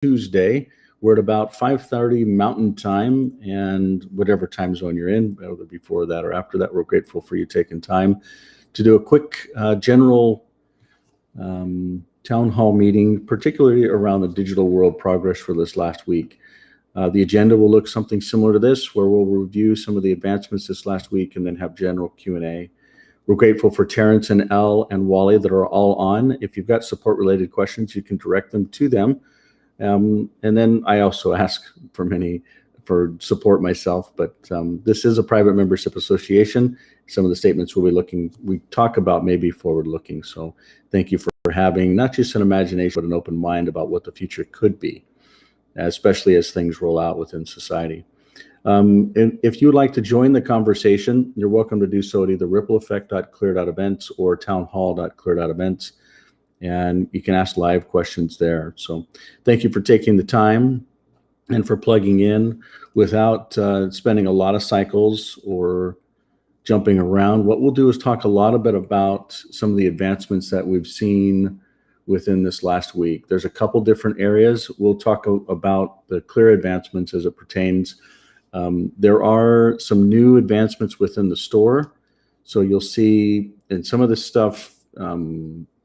Tuesday. We're at about 5:30 Mountain Time, and whatever time zone you're in, whether before that or after that, we're grateful for you taking time to do a quick general town hall meeting, particularly around the digital world progress for this last week. The agenda will look something similar to this, where we'll review some of the advancements this last week and then have general Q&A. We're grateful for Terrence and Elle and Wally that are all on. If you've got support-related questions, you can direct them to them. And then I also ask for support myself, but this is a private membership association. Some of the statements we talk about may be forward-looking. So thank you for having not just an imagination, but an open mind about what the future could be, especially as things roll out within society. And if you would like to join the conversation, you're welcome to do so at either rippleeffect.clear.events or townhall.clear.events. And you can ask live questions there. So thank you for taking the time and for plugging in without spending a lot of cycles or jumping around. What we'll do is talk a lot about some of the advancements that we've seen within this last week. There's a couple different areas. We'll talk about the Clear advancements as it pertains. There are some new advancements within the store. So you'll see, and some of this stuff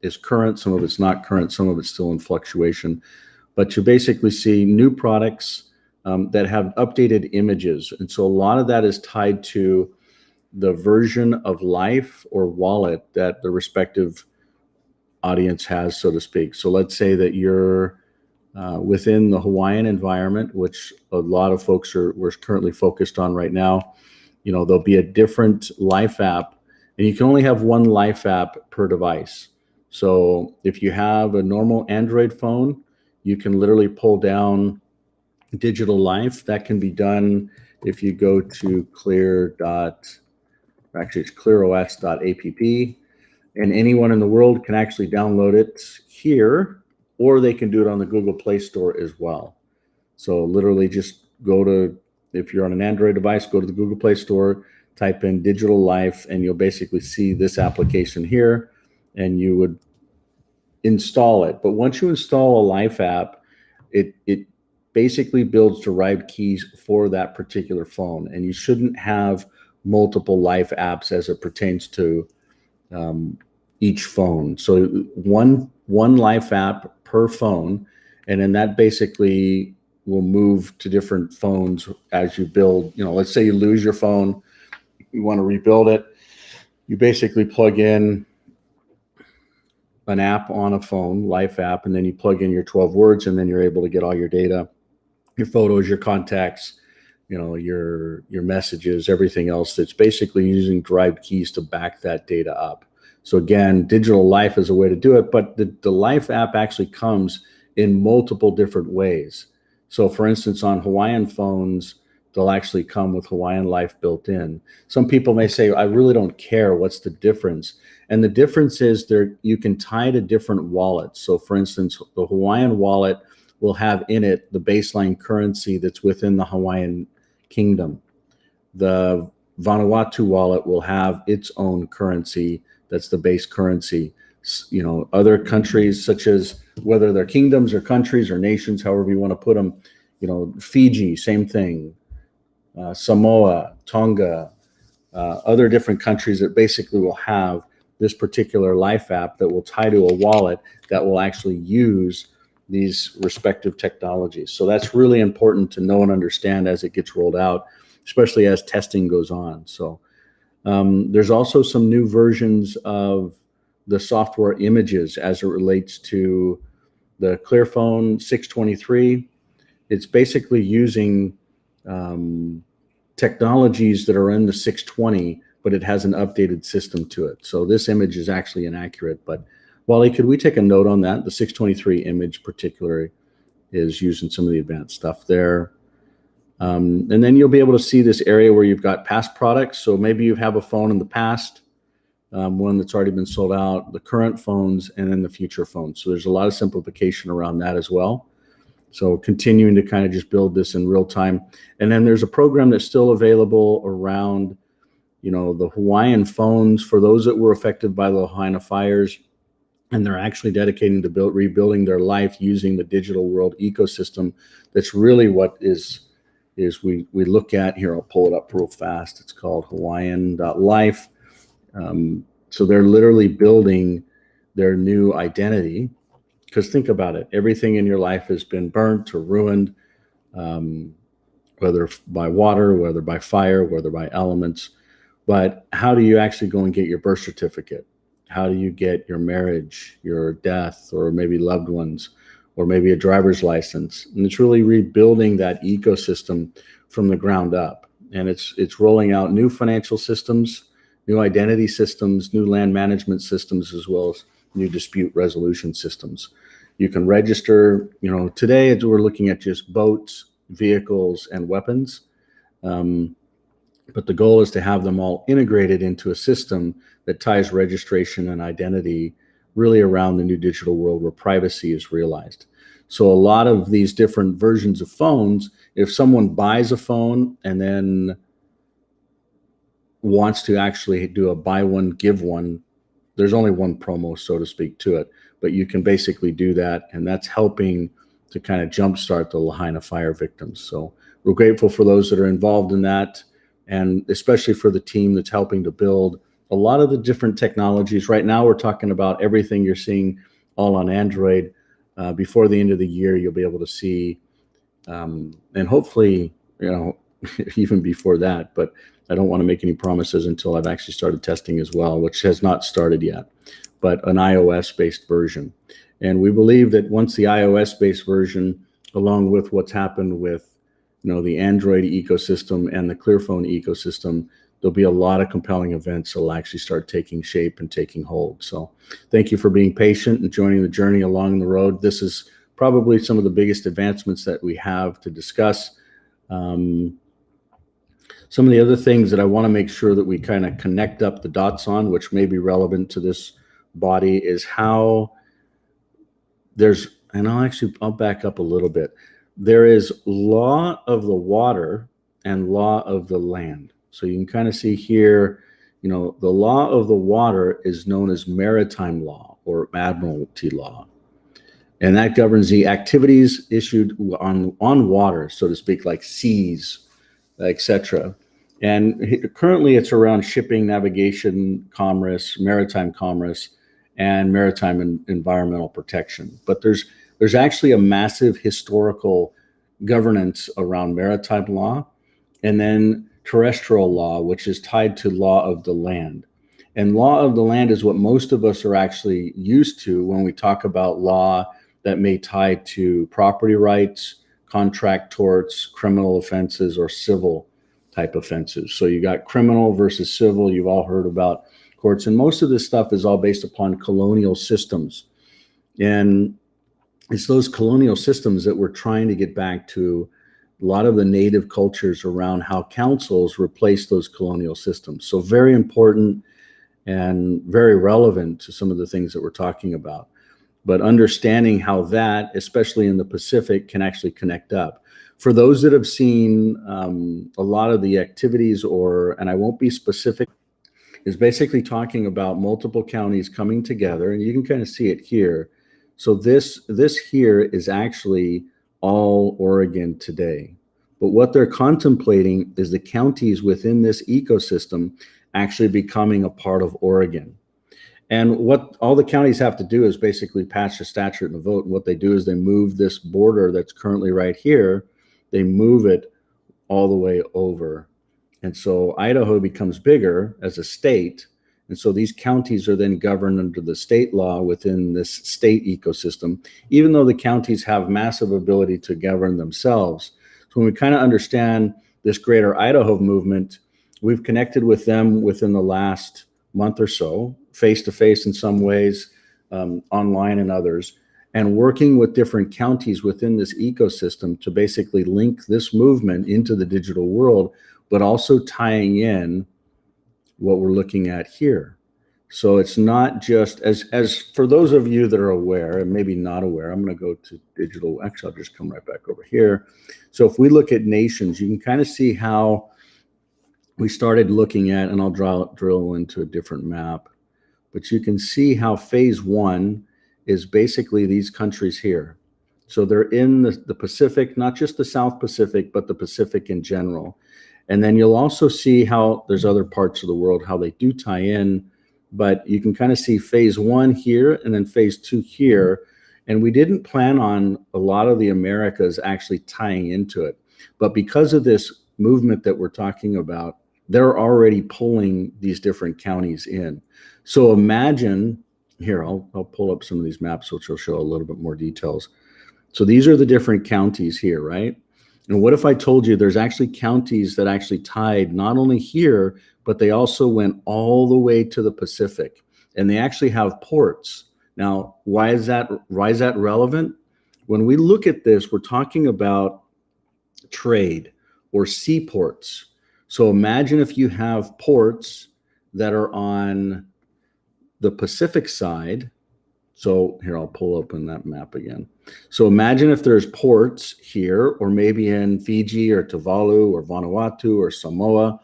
is current, some of it's not current, some of it's still in fluctuation. But you basically see new products that have updated images. And so a lot of that is tied to the version of life or wallet that the respective audience has, so to speak. So let's say that you're within the Hawaiian environment, which a lot of folks we're currently focused on right now. You know, there'll be a different Life app, and you can only have one Life app per device. So if you have a normal Android phone, you can literally pull down Digital Life. That can be done if you go to it's clearos.app, and anyone in the world can actually download it here, or they can do it on the Google Play Store as well. So literally just if you're on an Android device, go to the Google Play Store, type in Digital Life, and you'll basically see this application here, and you would install it. But once you install a Life app, it basically builds derived keys for that particular phone, and you shouldn't have multiple Life apps as it pertains to each phone. So one Life app per phone, and then that basically will move to different phones as you build. You know, let's say you lose your phone, you want to rebuild it. You basically plug in an app on a phone, Life app, and then you plug in your 12 words, and then you're able to get all your data, your photos, your contacts, you know, your messages, everything else that's basically using derived keys to back that data up. So again, Digital Life is a way to do it, but the Life app actually comes in multiple different ways. So for instance, on Hawaiian phones, they'll actually come with Hawaiian Life built in. Some people may say, I really don't care. What's the difference? And the difference is you can tie to different wallets. So for instance, the Hawaiian wallet will have in it the baseline currency that's within the Hawaiian Kingdom. The Vanuatu wallet will have its own currency that's the base currency. You know, other countries, such as whether they're kingdoms or countries or nations, however you want to put them, you know, Fiji, same thing. Samoa, Tonga, other different countries that basically will have this particular Life app that will tie to a wallet that will actually use these respective technologies. So that's really important to know and understand as it gets rolled out, especially as testing goes on. So there's also some new versions of the software images as it relates to the Clearphone 623. It's basically using technologies that are in the 620, but it has an updated system to it. So this image is actually inaccurate. But Wally, could we take a note on that? The 623 image particularly is using some of the advanced stuff there. And then you'll be able to see this area where you've got past products. So maybe you have a phone in the past, one that's already been sold out, the current phones, and then the future phones. So there's a lot of simplification around that as well. So continuing to kind of just build this in real time. And then there's a program that's still available around, you know, the Hawaiian phones for those that were affected by the Lahaina fires. and they're actually dedicating to rebuilding their life using the digital world ecosystem. That's really what we look at here. I'll pull it up real fast. It's called Hawaiian.life. So they're literally building their new identity, because think about it. Everything in your life has been burnt or ruined, whether by water, whether by fire, whether by elements. But how do you actually go and get your birth certificate? How do you get your marriage, your death, or maybe loved ones, or maybe a driver's license? And it's really rebuilding that ecosystem from the ground up. And it's rolling out new financial systems, new identity systems, new land management systems, as well as new dispute resolution systems. You can register, today we're looking at just boats, vehicles, and weapons. But the goal is to have them all integrated into a system that ties registration and identity really around the new digital world where privacy is realized. So a lot of these different versions of phones, if someone buys a phone and then wants to actually do a buy one, give one, there's only one promo, so to speak, to it. But you can basically do that, and that's helping to kind of jumpstart the Lahaina fire victims. So we're grateful for those that are involved in that, and especially for the team that's helping to build a lot of the different technologies. Right now, we're talking about everything you're seeing all on Android. Before the end of the year, you'll be able to see, and hopefully, even before that, but I don't want to make any promises until I've actually started testing as well, which has not started yet, but an iOS-based version. And we believe that once the iOS-based version, along with what's happened with the Android ecosystem and the Clearphone ecosystem, there'll be a lot of compelling events that will actually start taking shape and taking hold. So thank you for being patient and joining the journey along the road. This is probably some of the biggest advancements that we have to discuss. Some of the other things that I want to make sure that we kind of connect up the dots on, which may be relevant to this body, is how and I'll back up a little bit. There is law of the water and law of the land. So you can kind of see here, the law of the water is known as maritime law or admiralty law. And that governs the activities issued on water, so to speak, like seas, etc. And currently it's around shipping, navigation, commerce, maritime commerce, and maritime and environmental protection. But there's actually a massive historical governance around maritime law, and then terrestrial law, which is tied to law of the land. And law of the land is what most of us are actually used to when we talk about law that may tie to property rights, contract torts, criminal offenses, or civil type offenses. So you got criminal versus civil. You've all heard about courts, and most of this stuff is all based upon colonial systems. And it's those colonial systems that we're trying to get back to. A lot of the native cultures around how councils replace those colonial systems. So very important and very relevant to some of the things that we're talking about. But understanding how that, especially in the Pacific, can actually connect up. For those that have seen a lot of the activities, and I won't be specific, is basically talking about multiple counties coming together, and you can kind of see it here. So this here is actually all Oregon today. But what they're contemplating is the counties within this ecosystem actually becoming a part of Oregon. And what all the counties have to do is basically pass a statute and a vote. And what they do is they move this border that's currently right here, they move it all the way over. And so Idaho becomes bigger as a state. And so these counties are then governed under the state law within this state ecosystem, even though the counties have massive ability to govern themselves. So when we kind of understand this greater Idaho movement, we've connected with them within the last month or so, face-to-face in some ways, online in others, and working with different counties within this ecosystem to basically link this movement into the digital world, but also tying in what we're looking at here. So it's not just, as for those of you that are aware and maybe not aware, I'm going to go to digital. Actually, I'll just come right back over here. So if we look at nations, you can kind of see how we started looking at, and I'll drill into a different map. but you can see how phase one is basically these countries here. So they're in the Pacific, not just the South Pacific, but the Pacific in general. And then you'll also see how there's other parts of the world, how they do tie in, but you can kind of see phase one here and then phase two here. And we didn't plan on a lot of the Americas actually tying into it. But because of this movement that we're talking about, they're already pulling these different counties in. So imagine, here, I'll pull up some of these maps, which will show a little bit more details. So these are the different counties here, right? And what if I told you there's actually counties that actually tied not only here, but they also went all the way to the Pacific, and they actually have ports. Now, why is that relevant? When we look at this, we're talking about trade or seaports. So imagine if you have ports that are on the Pacific side. So here, I'll pull open that map again. So imagine if there's ports here, or maybe in Fiji or Tuvalu or Vanuatu or Samoa.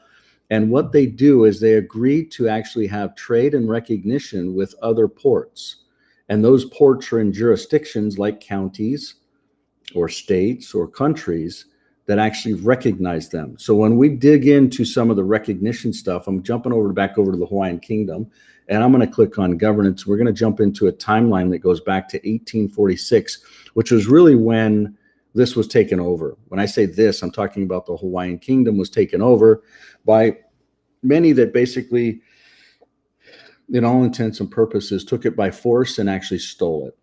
And what they do is they agree to actually have trade and recognition with other ports. And those ports are in jurisdictions like counties or states or countries that actually recognize them. So when we dig into some of the recognition stuff, I'm jumping back over to the Hawaiian Kingdom, and I'm going to click on governance. We're going to jump into a timeline that goes back to 1846, which was really when this was taken over. When I say this, I'm talking about the Hawaiian Kingdom was taken over by many that basically, in all intents and purposes, took it by force and actually stole it.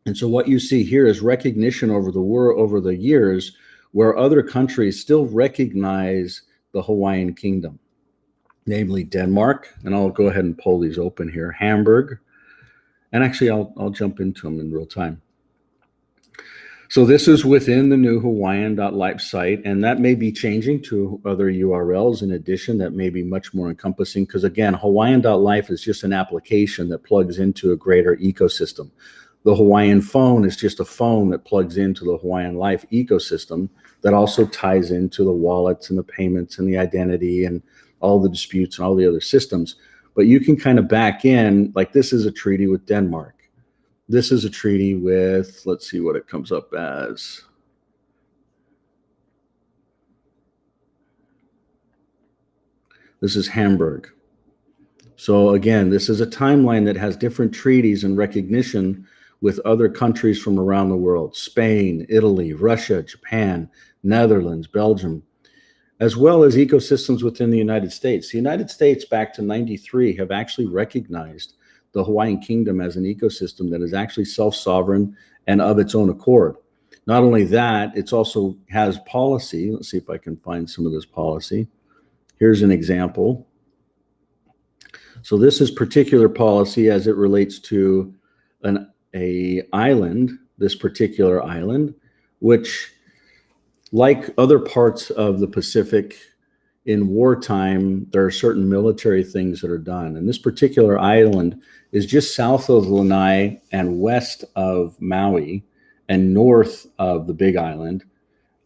And so what you see here is recognition over the years, where other countries still recognize the Hawaiian Kingdom, namely Denmark. And I'll go ahead and pull these open here. Hamburg. And actually, I'll jump into them in real time. So this is within the new Hawaiian.life site, and that may be changing to other URLs in addition that may be much more encompassing, because again, Hawaiian.life is just an application that plugs into a greater ecosystem. The Hawaiian phone is just a phone that plugs into the Hawaiian Life ecosystem that also ties into the wallets and the payments and the identity and all the disputes and all the other systems. But you can kind of back in, like this is a treaty with Denmark. This is a treaty with, let's see what it comes up as. This is Hamburg. So again, this is a timeline that has different treaties and recognition with other countries from around the world: Spain, Italy, Russia, Japan, Netherlands, Belgium, as well as ecosystems within the United States. The United States, back to '93, have actually recognized the Hawaiian Kingdom as an ecosystem that is actually self-sovereign and of its own accord. Not only that, it also has policy. Let's see if I can find some of this policy. Here's an example. So this is particular policy as it relates to an island, this particular island, which, like other parts of the Pacific in wartime, there are certain military things that are done. And this particular island is just south of Lanai and west of Maui and north of the Big Island.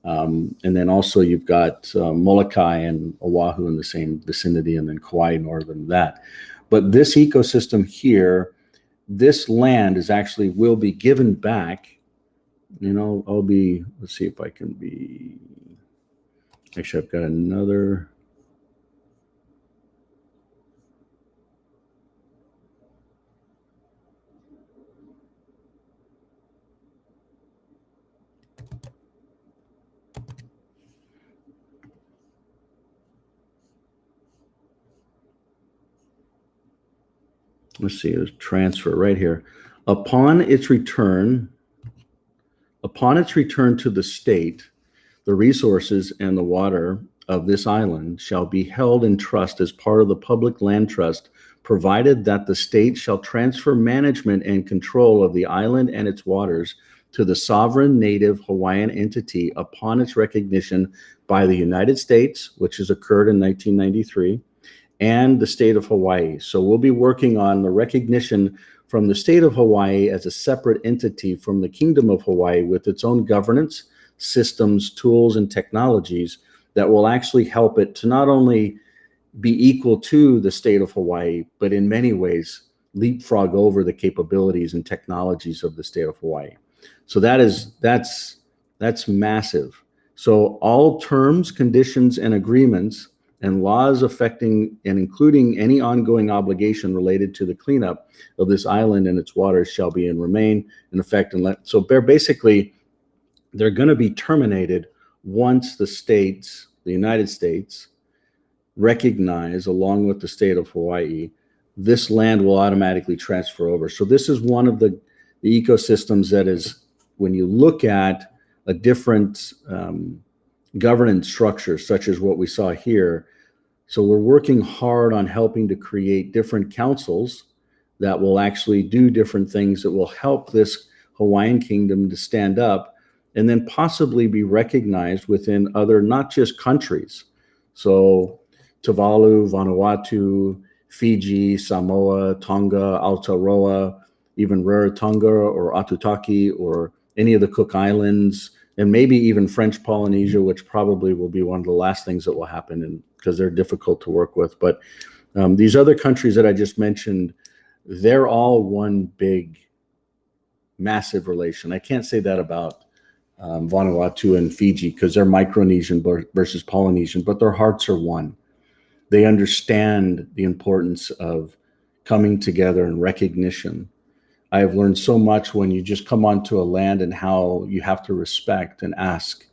And then also you've got Molokai and Oahu in the same vicinity, and then Kauai northern that. But this ecosystem here, this land is actually will be given back. You know, let's see if I can be, actually I've got another. Let's see, there's transfer right here. Upon its return to the state, the resources and the water of this island shall be held in trust as part of the public land trust, provided that the state shall transfer management and control of the island and its waters to the sovereign native Hawaiian entity upon its recognition by the United States, which has occurred in 1993, and the state of Hawaii. So we'll be working on the recognition from the state of Hawaii as a separate entity from the Kingdom of Hawaii with its own governance, systems, tools, and technologies that will actually help it to not only be equal to the state of Hawaii, but in many ways leapfrog over the capabilities and technologies of the state of Hawaii. So that's massive. So all terms, conditions, and agreements and laws affecting and including any ongoing obligation related to the cleanup of this island and its waters shall be and remain in effect. So they're going to be terminated once the United States, recognize, along with the state of Hawaii, this land will automatically transfer over. So this is one of the ecosystems that is, when you look at a different governance structure, such as what we saw here. So we're working hard on helping to create different councils that will actually do different things that will help this Hawaiian kingdom to stand up and then possibly be recognized within other, not just countries. So Tuvalu, Vanuatu, Fiji, Samoa, Tonga, Aotearoa, even Rarotonga or Atutaki or any of the Cook Islands, and maybe even French Polynesia, which probably will be one of the last things that will happen because they're difficult to work with. But these other countries that I just mentioned, they're all one big, massive relation. I can't say that about Vanuatu and Fiji because they're Micronesian versus Polynesian, but their hearts are one. They understand the importance of coming together and recognition. I have learned so much when you just come onto a land and how you have to respect and ask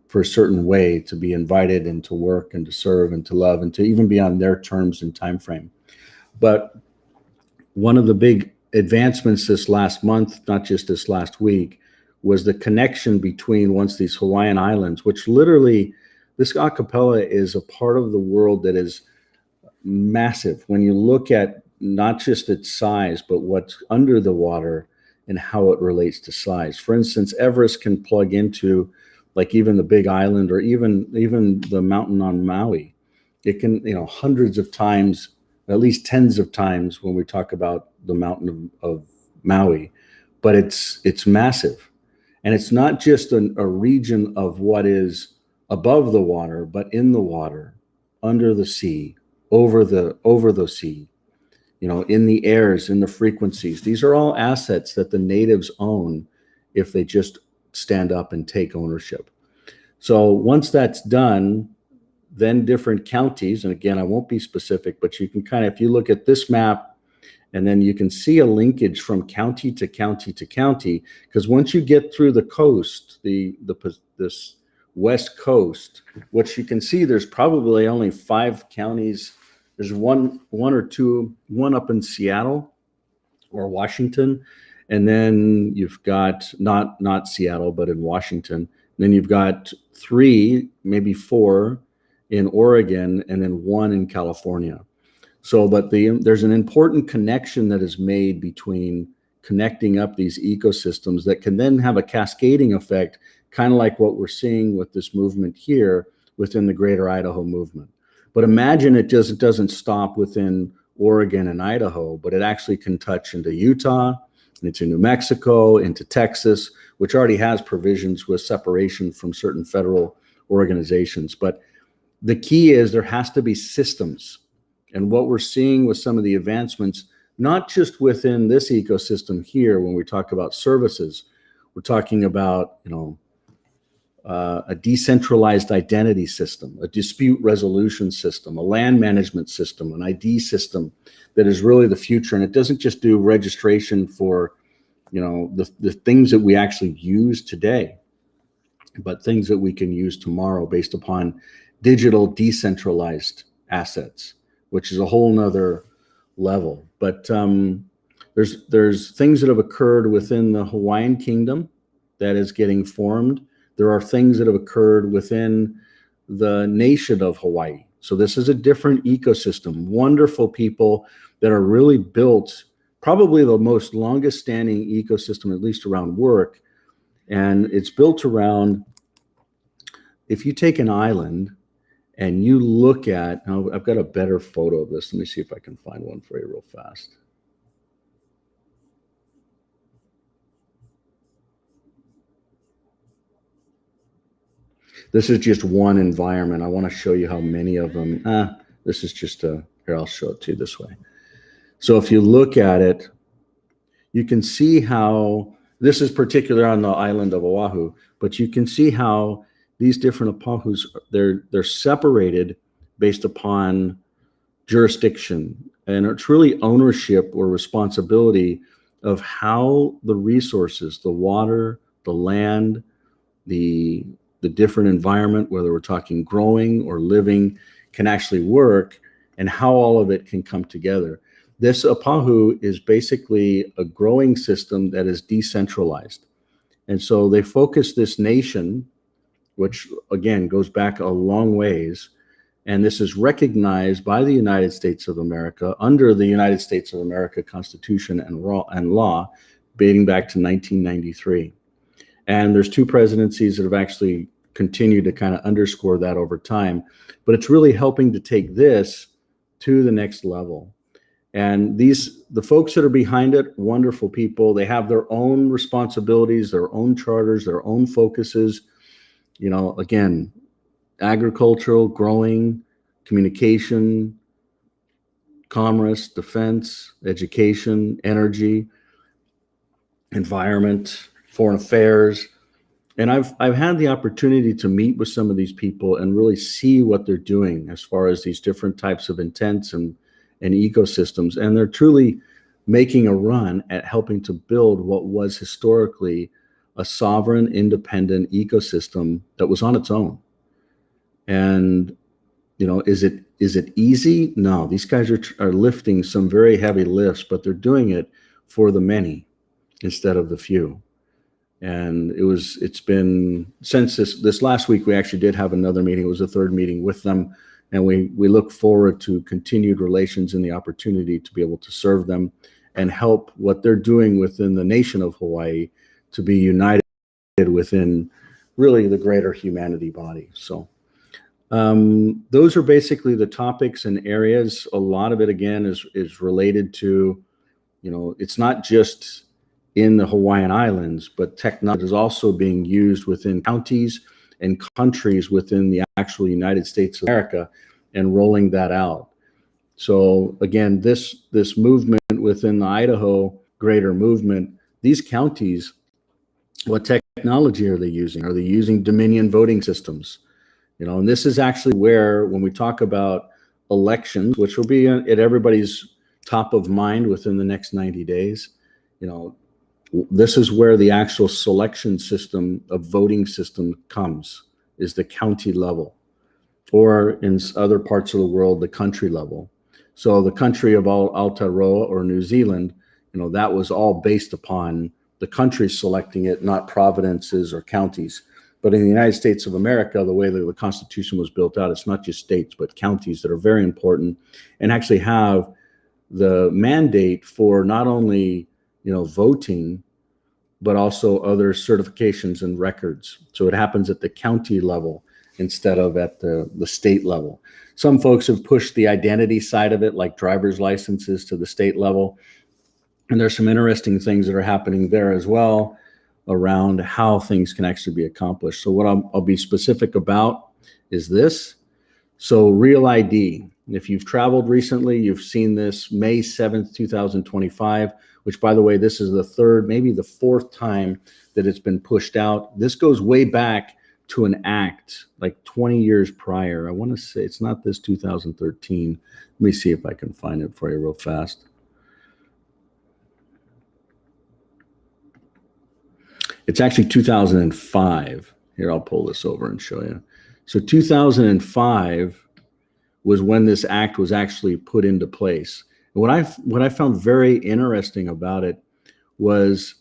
for a certain way to be invited and to work and to serve and to love and to even be on their terms and time frame. But one of the big advancements this last month, not just this last week, was the connection between once these Hawaiian Islands, which literally, this archipelago is a part of the world that is massive. When you look at not just its size, but what's under the water and how it relates to size. For instance, Everest can plug into like even the Big Island or even the mountain on Maui. It can, hundreds of times, at least tens of times when we talk about the mountain of Maui, but it's massive. And it's not just a region of what is above the water, but in the water, under the sea, over the sea, in the airs, in the frequencies. These are all assets that the natives own if they just stand up and take ownership. So once that's done, then different counties, and again, I won't be specific, but you can if you look at this map, and then you can see a linkage from county to county to county, because once you get through the coast, this west coast, what you can see, there's probably only 5 counties. There's one or two, one up in Seattle or Washington, and then you've got not Seattle, but in Washington. And then you've got 3, maybe 4 in Oregon, and then 1 in California. So, but there's an important connection that is made between connecting up these ecosystems that can then have a cascading effect, kind of like what we're seeing with this movement here within the Greater Idaho movement. But imagine it doesn't stop within Oregon and Idaho, but it actually can touch into Utah, into New Mexico, into Texas, which already has provisions with separation from certain federal organizations. But the key is there has to be systems. And what we're seeing with some of the advancements, not just within this ecosystem here, when we talk about services, we're talking about, a decentralized identity system, a dispute resolution system, a land management system, an ID system that is really the future. And it doesn't just do registration for, the things that we actually use today, but things that we can use tomorrow based upon digital decentralized assets, which is a whole nother level. But there's things that have occurred within the Hawaiian kingdom that is getting formed. There are things that have occurred within the nation of Hawaii. So this is a different ecosystem, wonderful people that are really built, probably the most longest standing ecosystem, at least around work. And it's built around, if you take an island and you look at, now I've got a better photo of this. Let me see if I can find one for you real fast. This is just one environment. I want to show you how many of them. This is just here, I'll show it to you this way. So if you look at it, you can see how this is particular on the island of Oahu, but you can see how these different apahus, they're separated based upon jurisdiction, and it's really ownership or responsibility of how the resources, the water, the land, the different environment, whether we're talking growing or living, can actually work, and how all of it can come together. This apahu is basically a growing system that is decentralized. And so they focus this nation, which again goes back a long ways, and this is recognized by the United States of America under the United States of America Constitution and law dating back to 1993. And there's two presidencies that have actually continued to kind of underscore that over time, but it's really helping to take this to the next level. And the folks that are behind it, wonderful people. They have their own responsibilities, their own charters, their own focuses. You know, again, agricultural, growing, communication, commerce, defense, education, energy, environment, foreign affairs. And I've had the opportunity to meet with some of these people and really see what they're doing as far as these different types of intents and ecosystems. And they're truly making a run at helping to build what was historically a sovereign, independent ecosystem that was on its own. And, you know, is it easy? No, these guys are lifting some very heavy lifts, but they're doing it for the many instead of the few. And it's been since this last week, we actually did have another meeting. It was the third meeting with them. And we look forward to continued relations and the opportunity to be able to serve them and help what they're doing within the nation of Hawaii to be united within really the greater humanity body. So those are basically the topics and areas. A lot of it, again, is related to, you know, it's not just in the Hawaiian Islands, but technology is also being used within counties and countries within the actual United States of America and rolling that out. So again, this movement within the Idaho Greater Movement, these counties, what technology are they using? Are they using Dominion voting systems? You know, and this is actually where, when we talk about elections, which will be at everybody's top of mind within the next 90 days, you know, this is where the actual selection system of voting system comes, is the county level, or in other parts of the world, the country level. So the country of Aotearoa or New Zealand, you know, that was all based upon the country selecting it, not provinces or counties. But in the United States of America, the way that the Constitution was built out, it's not just states, but counties that are very important and actually have the mandate for not only, you know, voting, but also other certifications and records. So it happens at the county level instead of at the state level. Some folks have pushed the identity side of it, like driver's licenses, to the state level. And there's some interesting things that are happening there as well around how things can actually be accomplished. So what I'll be specific about is this. So Real ID. If you've traveled recently, you've seen this May 7th, 2025, which, by the way, this is the third, maybe the fourth time that it's been pushed out. This goes way back to an act like 20 years prior. I want to say it's not this 2013. Let me see if I can find it for you real fast. It's actually 2005. Here, I'll pull this over and show you. So 2005 was when this act was actually put into place. And what I found very interesting about it was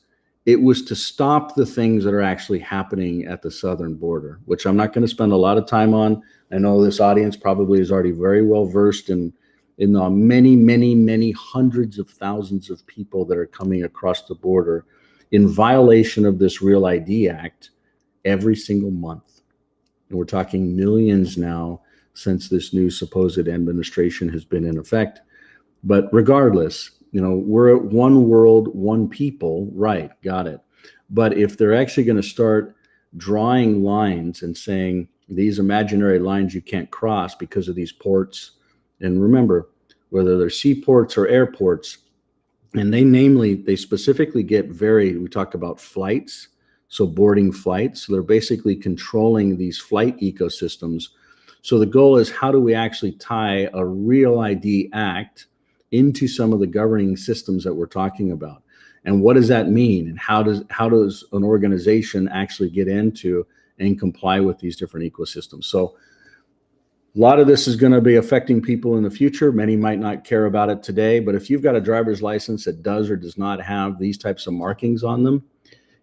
to stop the things that are actually happening at the southern border, which I'm not going to spend a lot of time on. I know this audience probably is already very well versed in the many, many, many hundreds of thousands of people that are coming across the border in violation of this Real ID Act every single month. And we're talking millions now since this new supposed administration has been in effect. But regardless, you know, we're at one world, one people, right, got it. But if they're actually going to start drawing lines and saying these imaginary lines you can't cross because of these ports, and remember, whether they're seaports or airports. And they specifically get we talk about flights, so boarding flights. So they're basically controlling these flight ecosystems. So the goal is, how do we actually tie a Real ID Act into some of the governing systems that we're talking about? And what does that mean? And how does an organization actually get into and comply with these different ecosystems? So a lot of this is going to be affecting people in the future. Many might not care about it today, but if you've got a driver's license that does or does not have these types of markings on them,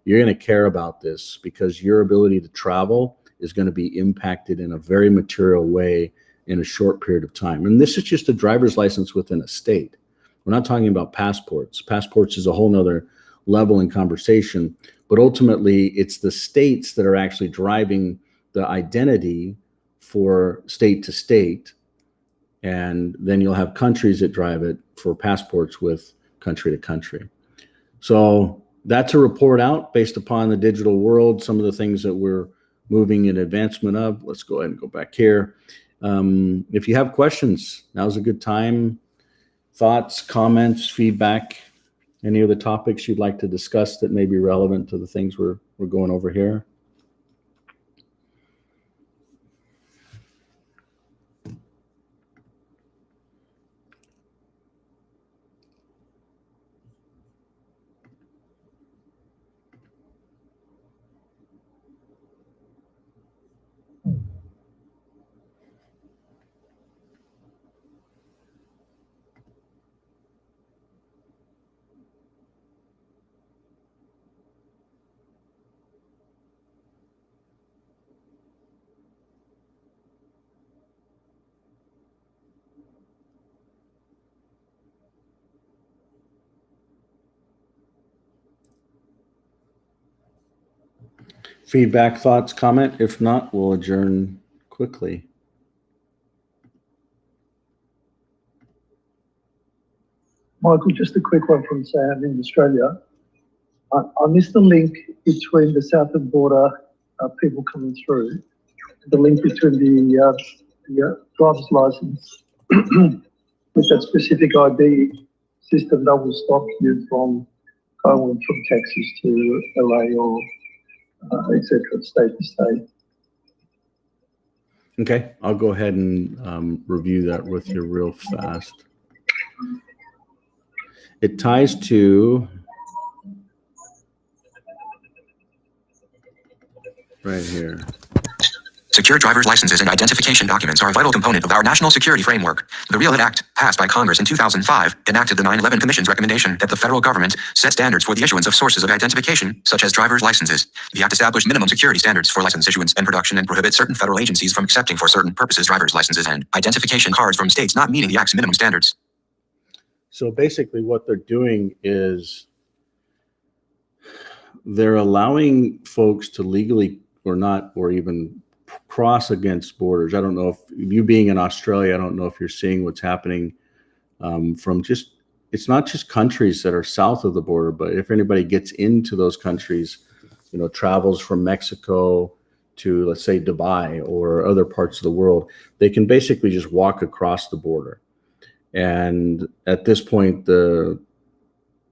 you're going to care about this, because your ability to travel is going to be impacted in a very material way in a short period of time. And this is just a driver's license within a state. We're not talking about passports. Passports is a whole nother level in conversation, but ultimately it's the states that are actually driving the identity for state to state. And then you'll have countries that drive it for passports with country to country. So that's a report out based upon the digital world, some of the things that we're moving in advancement of. Let's go ahead and go back here. If you have questions, now's a good time. Thoughts, comments, feedback, any other topics you'd like to discuss that may be relevant to the things we're going over here? Feedback, thoughts, comment? If not, we'll adjourn quickly. Michael, just a quick one from Sam in Australia. I missed the link between the southern border people coming through, the link between the driver's license with that specific ID system that will stop you from going from Texas to LA or etc. state to state. Okay, I'll go ahead and review that with you real fast. It ties to right here. Secure driver's licenses and identification documents are a vital component of our national security framework. The Real ID Act, passed by Congress in 2005, enacted the 9/11 Commission's recommendation that the federal government set standards for the issuance of sources of identification, such as driver's licenses. The Act established minimum security standards for license issuance and production and prohibits certain federal agencies from accepting for certain purposes driver's licenses and identification cards from states not meeting the Act's minimum standards. So basically what they're doing is they're allowing folks to legally or even cross against borders. I don't know if you being in Australia, I don't know if you're seeing what's happening from it's not just countries that are south of the border, but if anybody gets into those countries, travels from Mexico to, let's say, Dubai or other parts of the world, they can basically just walk across the border. And at this point, the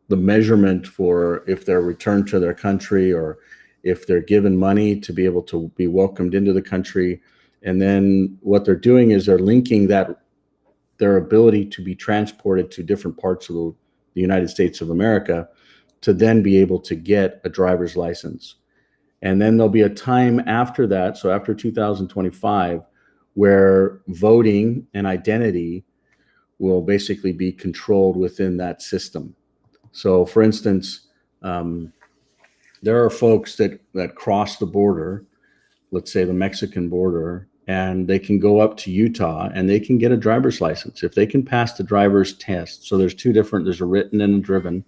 measurement for if they're returned to their country or if they're given money to be able to be welcomed into the country. And then what they're doing is they're linking their ability to be transported to different parts of the United States of America to then be able to get a driver's license. And then there'll be a time after that, so after 2025, where voting and identity will basically be controlled within that system. So for instance, there are folks that cross the border, let's say the Mexican border, and they can go up to Utah and they can get a driver's license. If they can pass the driver's test, so there's a written and a driven.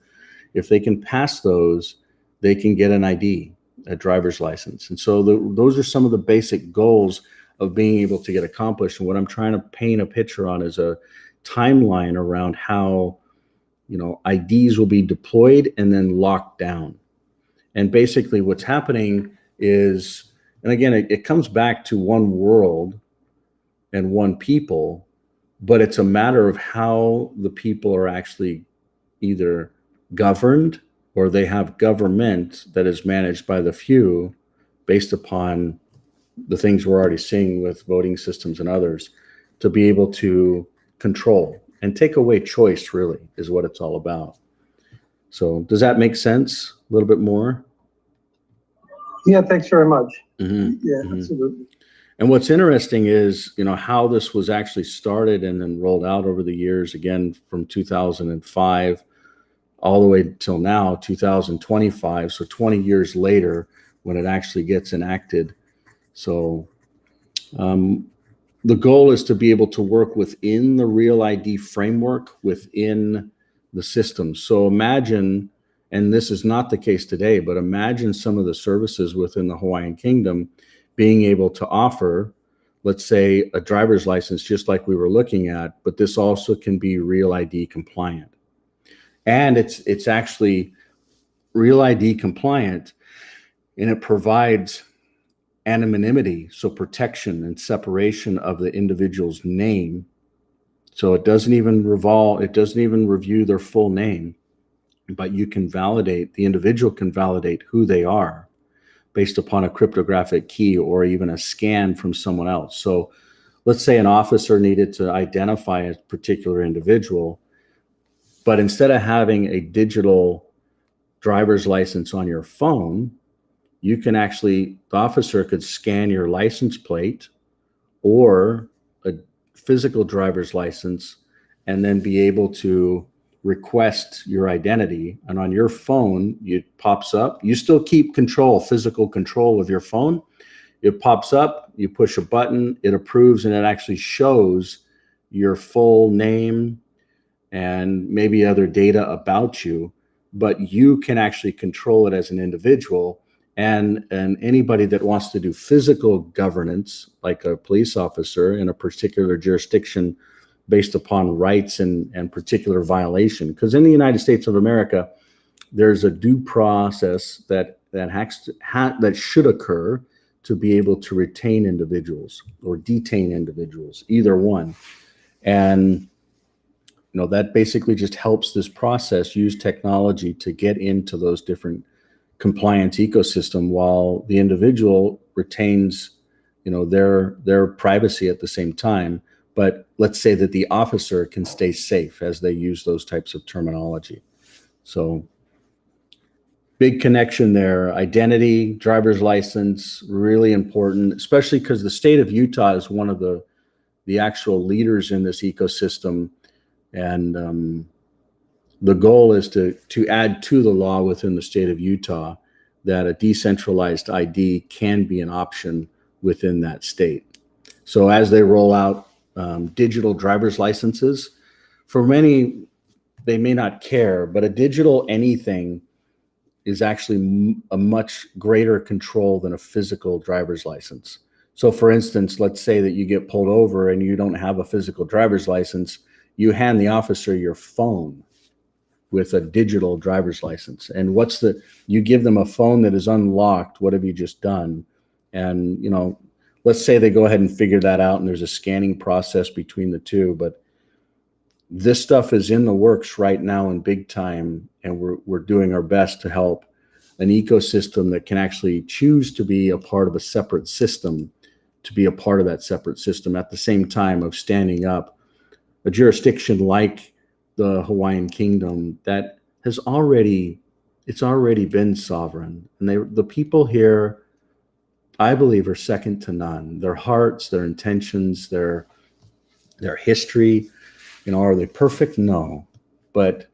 If they can pass those, they can get an ID, a driver's license. And so those are some of the basic goals of being able to get accomplished. And what I'm trying to paint a picture on is a timeline around how, IDs will be deployed and then locked down. And basically what's happening is, and again, it comes back to one world and one people, but it's a matter of how the people are actually either governed or they have government that is managed by the few based upon the things we're already seeing with voting systems and others, to be able to control and take away choice, really, is what it's all about. So does that make sense a little bit more? Yeah, thanks very much. Mm-hmm. Yeah, Mhm. absolutely. And what's interesting is, how this was actually started and then rolled out over the years, again, from 2005 all the way till now, 2025. So 20 years later, when it actually gets enacted. So the goal is to be able to work within the Real ID framework within the system. So imagine, and this is not the case today, but imagine some of the services within the Hawaiian Kingdom being able to offer, let's say, a driver's license, just like we were looking at, but this also can be Real ID compliant. And it's actually Real ID compliant, and it provides anonymity, so protection and separation of the individual's name. So it doesn't even review their full name, but you can validate, the individual can validate who they are based upon a cryptographic key or even a scan from someone else. So let's say an officer needed to identify a particular individual, but instead of having a digital driver's license on your phone, you can the officer could scan your license plate or a physical driver's license and then be able to request your identity. And on your phone, it pops up. You still keep physical control of your phone. It pops up, you push a button, it approves, and it actually shows your full name and maybe other data about you, but you can actually control it as an individual. And anybody that wants to do physical governance, like a police officer in a particular jurisdiction based upon rights and particular violation, because in the United States of America, there's a due process that should occur to be able to retain individuals or detain individuals, either one. And that basically just helps this process use technology to get into those different compliance ecosystem while the individual retains, their privacy at the same time. But let's say that the officer can stay safe as they use those types of terminology. So big connection there. Identity, driver's license, really important, especially because the state of Utah is one of the actual leaders in this ecosystem. And the goal is to add to the law within the state of Utah that a decentralized ID can be an option within that state. So as they roll out digital driver's licenses, for many, they may not care, but a digital anything is actually a much greater control than a physical driver's license. So for instance, let's say that you get pulled over and you don't have a physical driver's license, you hand the officer your phone with a digital driver's license. And you give them a phone that is unlocked. What have you just done? And, let's say they go ahead and figure that out and there's a scanning process between the two, but this stuff is in the works right now in big time. And we're doing our best to help an ecosystem that can actually choose to be a part of a separate system, to be a part of that separate system at the same time of standing up a jurisdiction like the Hawaiian Kingdom that has already been sovereign. And the people here, I believe, are second to none. Their hearts, their intentions, their history, are they perfect? No. But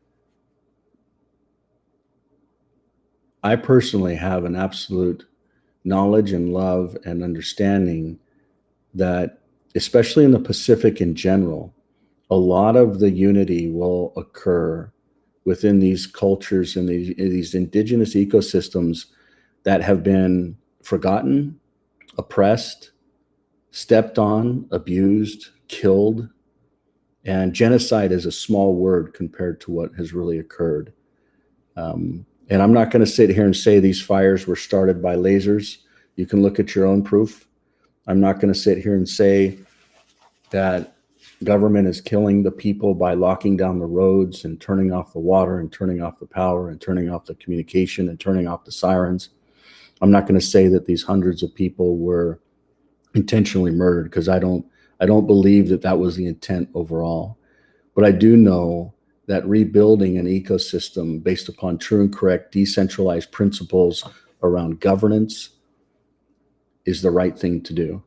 I personally have an absolute knowledge and love and understanding that, especially in the Pacific in general, a lot of the unity will occur within these cultures and these indigenous ecosystems that have been forgotten, oppressed, stepped on, abused, killed. And genocide is a small word compared to what has really occurred. And I'm not going to sit here and say these fires were started by lasers. You can look at your own proof. I'm not going to sit here and say that government is killing the people by locking down the roads and turning off the water and turning off the power and turning off the communication and turning off the sirens. I'm not going to say that these hundreds of people were intentionally murdered, because I don't believe that that was the intent overall. But I do know that rebuilding an ecosystem based upon true and correct decentralized principles around governance is the right thing to do.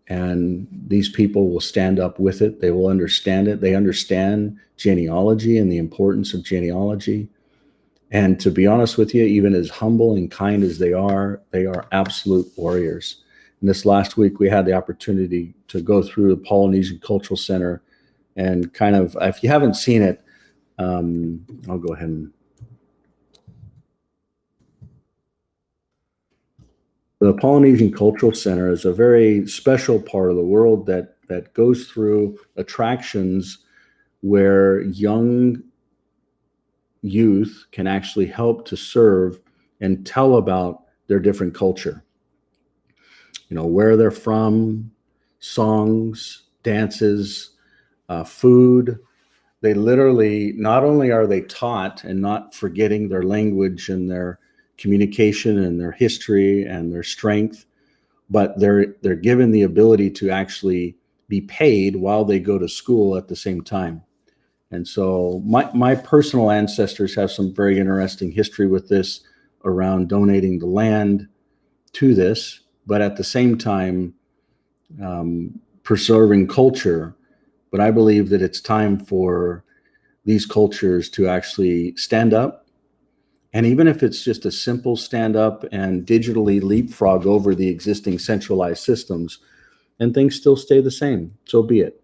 And these people will stand up with it. They will understand it. They understand genealogy and the importance of genealogy. And to be honest with you, even as humble and kind as they are absolute warriors. And this last week, we had the opportunity to go through the Polynesian Cultural Center and kind of, if you haven't seen it, I'll go ahead and. The Polynesian Cultural Center is a very special part of the world that goes through attractions where young youth can actually help to serve and tell about their different culture. You know, where they're from, songs, dances, food. They literally, not only are they taught and not forgetting their language and their communication and their history and their strength, but they're given the ability to actually be paid while they go to school at the same time. And so my personal ancestors have some very interesting history with this around donating the land to this, but at the same time preserving culture. But I believe that it's time for these cultures to actually stand up. And even if it's just a simple stand up and digitally leapfrog over the existing centralized systems and things still stay the same, so be it.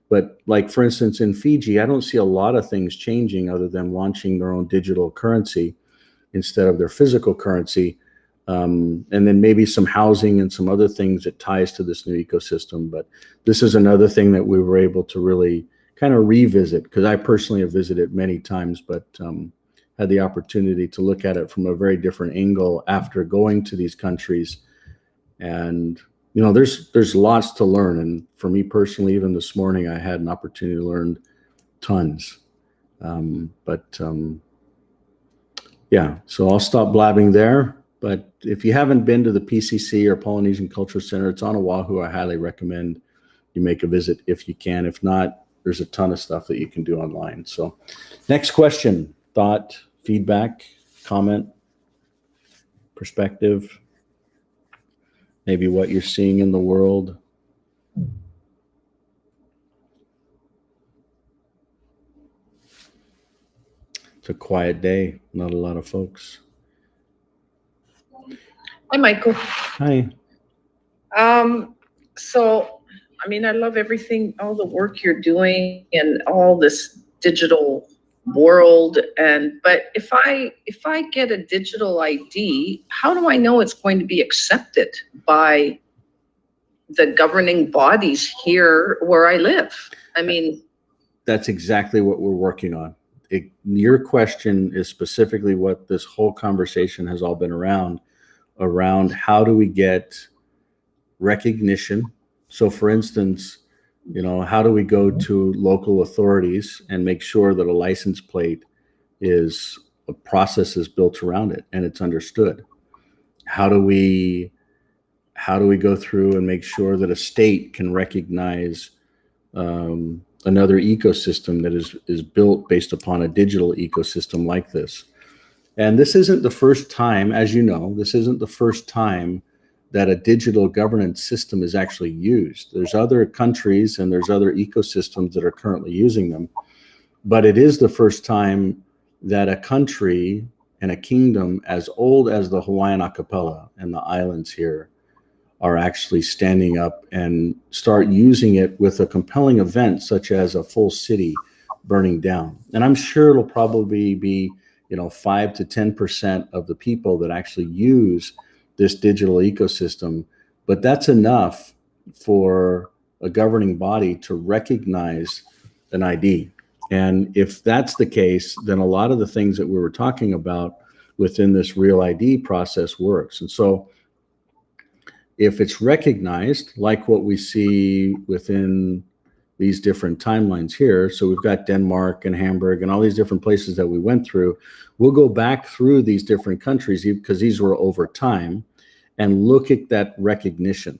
But like, for instance, in Fiji, I don't see a lot of things changing other than launching their own digital currency instead of their physical currency. And then maybe some housing and some other things that ties to this new ecosystem. But this is another thing that we were able to really kind of revisit, because I personally have visited many times, but had the opportunity to look at it from a very different angle after going to these countries. And, you know, there's lots to learn. And for me personally, even this morning, I had an opportunity to learn tons. Yeah, so I'll stop blabbing there. But if you haven't been to the PCC or Polynesian Cultural Center, it's on Oahu. I highly recommend you make a visit if you can. If not, there's a ton of stuff that you can do online. So next question, thought, feedback, comment, perspective, maybe what you're seeing in the world. It's a quiet day, not a lot of folks. Hi, Michael. Hi. So, I mean, I love everything, all the work you're doing and all this digital world. But if I get a digital ID, how do I know it's going to be accepted by the governing bodies here where I live? I mean, that's exactly what we're working on. Your question is specifically what this whole conversation has all been around how do we get recognition. So for instance, you know, how do we go to local authorities and make sure that a license plate is a process is built around it and it's understood? How do we go through and make sure that a state can recognize another ecosystem that is built based upon a digital ecosystem like this? And this isn't the first time, as you know, this isn't the first time that a digital governance system is actually used. There's other countries and there's other ecosystems that are currently using them. But it is the first time that a country and a kingdom as old as the Hawaiian Archipelago and the islands here are actually standing up and start using it with a compelling event such as a full city burning down. And I'm sure it'll probably be, 5 to 10% of the people that actually use this digital ecosystem, but that's enough for a governing body to recognize an ID. And if that's the case, then a lot of the things that we were talking about within this Real ID process works. And so if it's recognized, like what we see within, these different timelines here. So we've got Denmark and Hamburg and all these different places that we went through. We'll go back through these different countries because these were over time and look at that recognition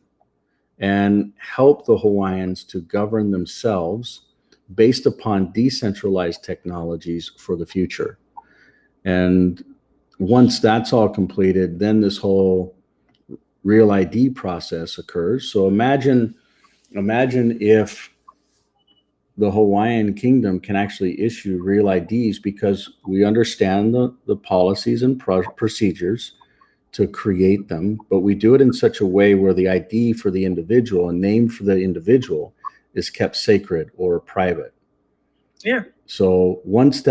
and help the Hawaiians to govern themselves based upon decentralized technologies for the future. And once that's all completed, then this whole Real ID process occurs. So imagine if the Hawaiian Kingdom can actually issue Real IDs, because we understand the policies and procedures to create them, but we do it in such a way where the ID for the individual and name for the individual is kept sacred or private. Yeah. So once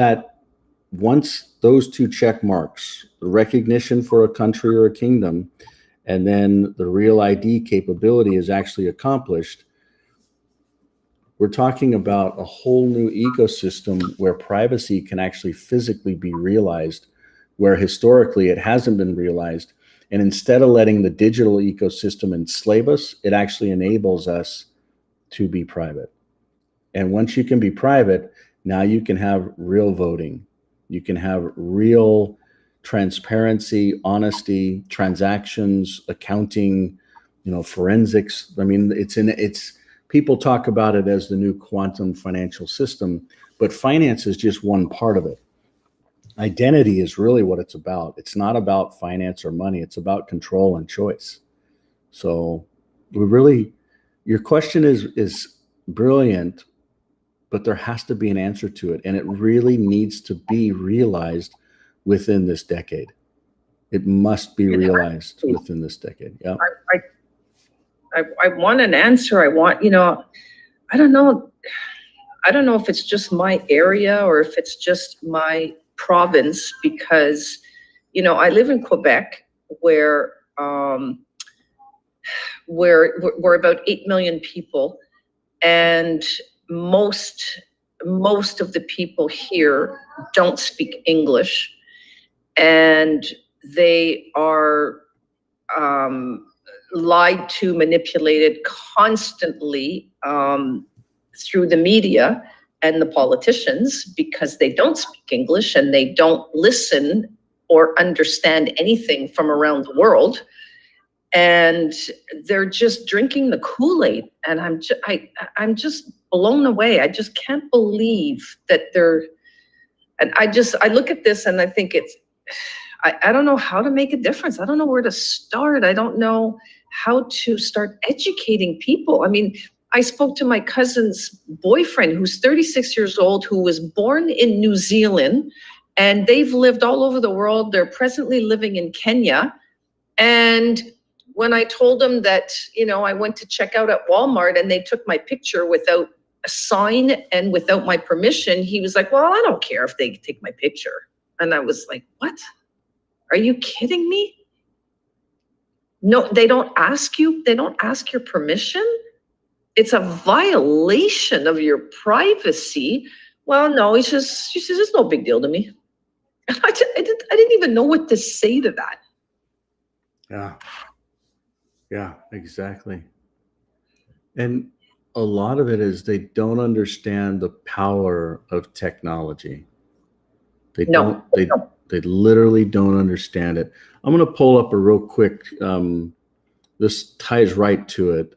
those two check marks, the recognition for a country or a kingdom, and then the Real ID capability is actually accomplished, we're talking about a whole new ecosystem where privacy can actually physically be realized, where historically it hasn't been realized. And instead of letting the digital ecosystem enslave us, it actually enables us to be private. And once you can be private, now you can have real voting. You can have real transparency, honesty, transactions, accounting, forensics. I mean, it's people talk about it as the new quantum financial system, but finance is just one part of it. Identity is really what it's about. It's not about finance or money. It's about control and choice. So your question is brilliant, but there has to be an answer to it. And it really needs to be realized within this decade. It must be realized within this decade. Yeah. I want an answer. I want, I don't know if it's just my area or if it's just my province, because, I live in Quebec where we're about 8 million people, and most of the people here don't speak English, and they are lied to, manipulated constantly through the media and the politicians, because they don't speak English and they don't listen or understand anything from around the world. And they're just drinking the Kool-Aid. And I'm just blown away. I just can't believe that and I look at this and I think I don't know how to make a difference. I don't know where to start. I don't know how to start educating people. I mean, I spoke to my cousin's boyfriend, who's 36 years old, who was born in New Zealand, and they've lived all over the world. They're presently living in Kenya. And when I told them that, I went to check out at Walmart and they took my picture without a sign and without my permission, he was like, well, I don't care if they take my picture. And I was like, what? Are you kidding me? No, they don't ask you. They don't ask your permission. It's a violation of your privacy. Well, no, she says, it's no big deal to me. And I didn't even know what to say to that. Yeah, exactly. And a lot of it is they don't understand the power of technology. They literally don't understand it. I'm going to pull up a real quick, this ties right to it.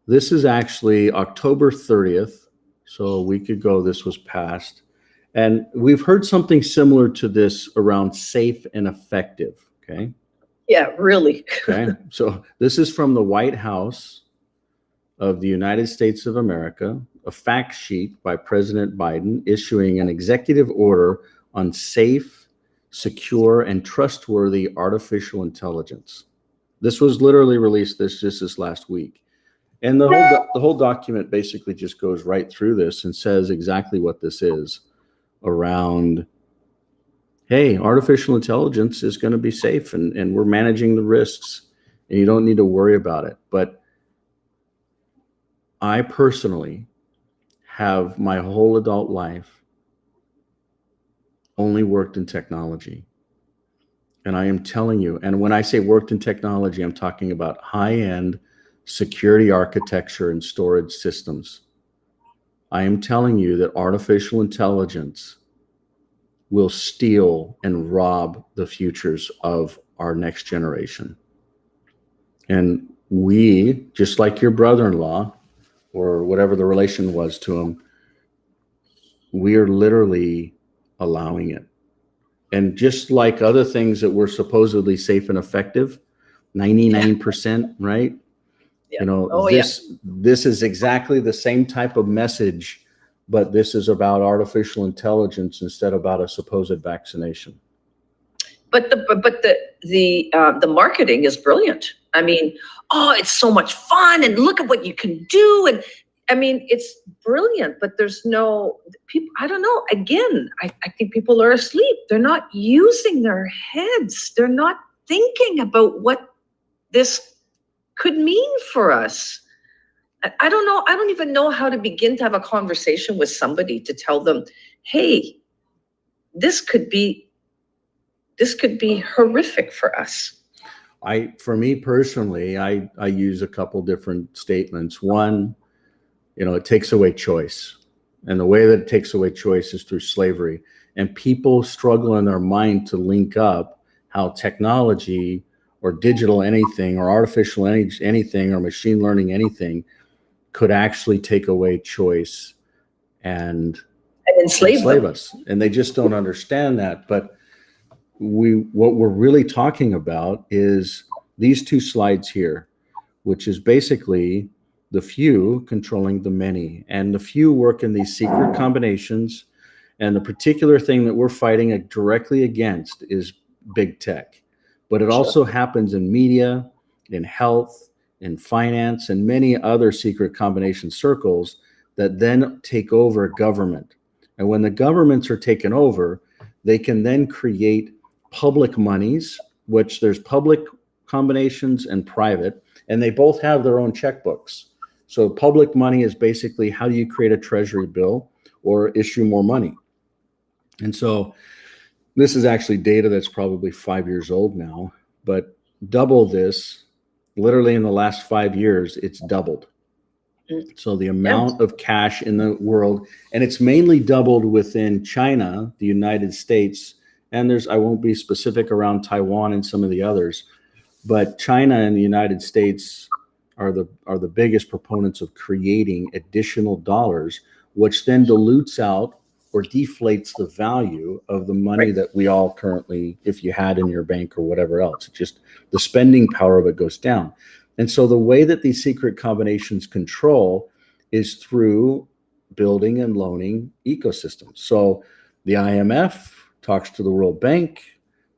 This is actually October 30th. So a week ago, this was passed. And we've heard something similar to this around safe and effective. Okay. Yeah, really. Okay. So this is from the White House of the United States of America, a fact sheet by President Biden issuing an executive order on safe, secure, and trustworthy artificial intelligence. This was literally released just this last week. And the whole document basically just goes right through this and says exactly what this is around, hey, artificial intelligence is going to be safe and we're managing the risks and you don't need to worry about it. But I personally have my whole adult life only worked in technology. And I am telling you, and when I say worked in technology, I'm talking about high-end security architecture and storage systems. I am telling you that artificial intelligence will steal and rob the futures of our next generation. And we, just like your brother-in-law or whatever the relation was to him, we are literally allowing it. And just like other things that were supposedly safe and effective, 99%, right? Yeah. You know, Oh, this is exactly the same type of message, but this is about artificial intelligence instead of about a supposed vaccination. But the marketing is brilliant. I mean, oh, it's so much fun, and look at what you can do. And I mean, it's brilliant, but there's no people. I don't know. Again, I think people are asleep. They're not using their heads. They're not thinking about what this could mean for us. I don't know. I don't even know how to begin to have a conversation with somebody to tell them, hey, this could be horrific for us. For me personally, I use a couple different statements. One, you know, it takes away choice. And the way that it takes away choice is through slavery. And people struggle in their mind to link up how technology or digital anything or artificial anything or machine learning anything could actually take away choice and enslave us. And they just don't understand that. But what we're really talking about is these two slides here, which is basically the few controlling the many, and the few work in these secret combinations. And the particular thing that we're fighting directly against is big tech, but it also happens in media, in health, in finance, and many other secret combination circles that then take over government. And when the governments are taken over, they can then create public monies, which there's public combinations and private, and they both have their own checkbooks. So public money is basically how do you create a treasury bill or issue more money? And so this is actually data that's probably 5 years old now, but double this, literally in the last 5 years, it's doubled. So the amount of cash in the world, and it's mainly doubled within China, the United States, and I won't be specific around Taiwan and some of the others, but China and the United States are the biggest proponents of creating additional dollars, which then dilutes out or deflates the value of the money that we all currently, if you had in your bank or whatever else, just the spending power of it goes down. And so the way that these secret combinations control is through building and loaning ecosystems. So the IMF talks to the World Bank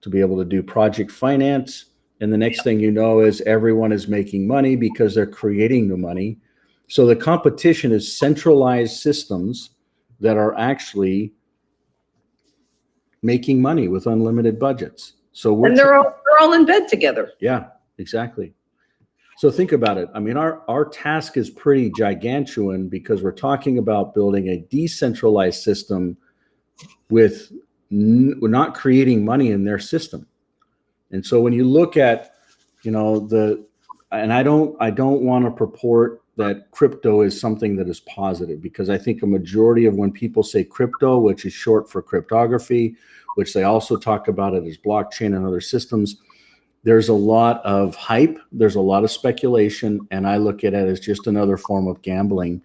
to be able to do project finance. And the next thing you know is everyone is making money because they're creating the money. So the competition is centralized systems that are actually making money with unlimited budgets. So they're all in bed together. Yeah, exactly. So think about it. I mean, our task is pretty gigantuan because we're talking about building a decentralized system with we're not creating money in their system. And so when you look at, you know, and I don't want to purport that crypto is something that is positive, because I think a majority of when people say crypto, which is short for cryptography, which they also talk about it as blockchain and other systems, there's a lot of hype, there's a lot of speculation, and I look at it as just another form of gambling.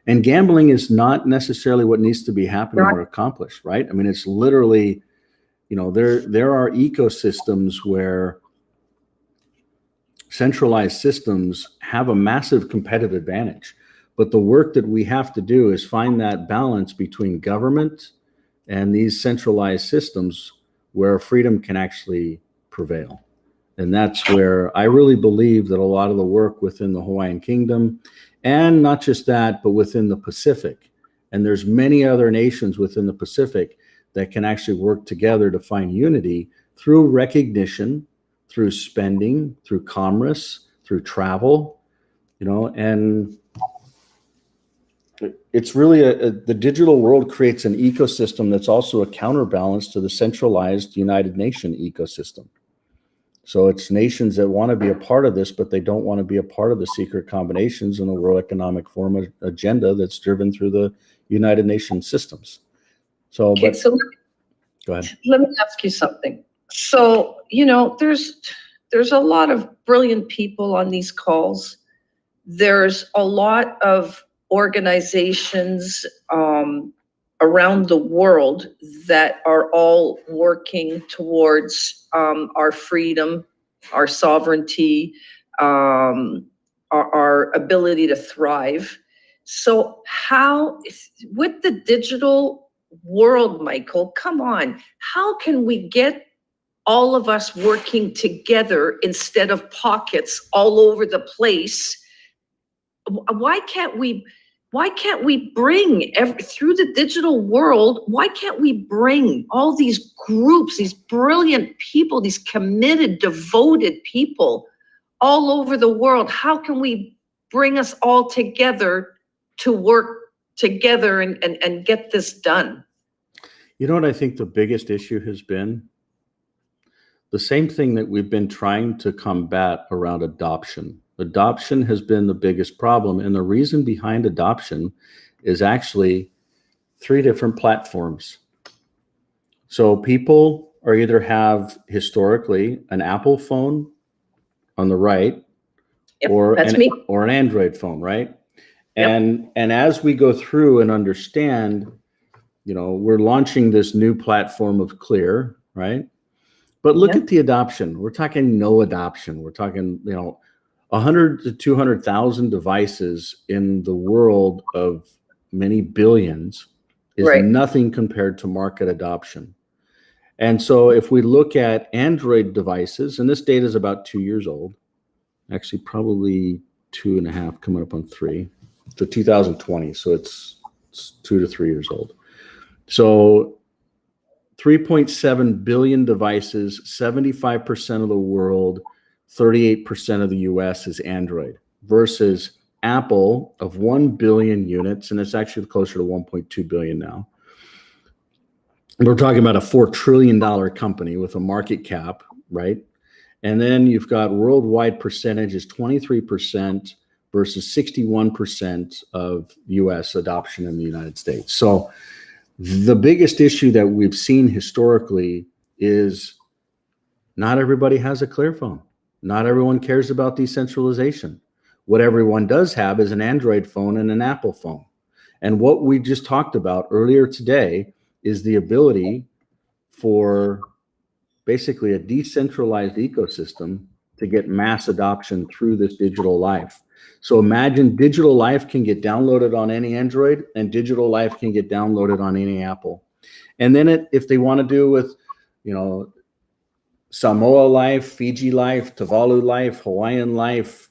And gambling is not necessarily what needs to be happening or accomplished, right? I mean, it's literally, you know, there are ecosystems where centralized systems have a massive competitive advantage. But the work that we have to do is find that balance between government and these centralized systems where freedom can actually prevail. And that's where I really believe that a lot of the work within the Hawaiian Kingdom, and not just that, but within the Pacific, and there's many other nations within the Pacific that can actually work together to find unity through recognition, through spending, through commerce, through travel, you know. And it's really the digital world creates an ecosystem that's also a counterbalance to the centralized United Nations ecosystem. So it's nations that want to be a part of this, but they don't want to be a part of the secret combinations in the World Economic Forum agenda that's driven through the United Nations systems. So, Okay, but so go ahead. let me ask you something. So, there's a lot of brilliant people on these calls. There's a lot of organizations around the world that are all working towards our freedom, our sovereignty, our ability to thrive. So how, with the digital world, Michael, come on, how can we get all of us working together instead of pockets all over the place? Why can't we bring through the digital world, why can't we bring all these groups, these brilliant people, these committed, devoted people all over the world? How can we bring us all together to work together and get this done? You know what I think the biggest issue has been? The same thing that we've been trying to combat around adoption. Adoption has been the biggest problem. And the reason behind adoption is actually 3 different platforms. So people are either have historically an Apple phone on the right, Yep, or that's me. or an Android phone, right? Yep. And as we go through and understand, we're launching this new platform of Clear, right? But look Yep. at the adoption. We're talking no adoption. We're talking, 100 to 200,000 devices in the world of many billions is Right. nothing compared to market adoption. And so if we look at Android devices, and this data is about 2 years old, actually probably 2.5, coming up on 3, to 2020. So it's 2 to 3 years old. So 3.7 billion devices, 75% of the world, 38% of the US is Android, versus Apple of 1 billion units, and it's actually closer to 1.2 billion now. We're talking about a $4 trillion company with a market cap, right? And then you've got worldwide percentage is 23% versus 61% of US adoption in the United States. So the biggest issue that we've seen historically is not everybody has a Clear phone. Not everyone cares about decentralization. What everyone does have is an Android phone and an Apple phone. And what we just talked about earlier today is the ability for basically a decentralized ecosystem to get mass adoption through this digital life. So imagine digital life can get downloaded on any Android, and digital life can get downloaded on any Apple. And then if they want to do with, Samoa life, Fiji life, Tuvalu life, Hawaiian life,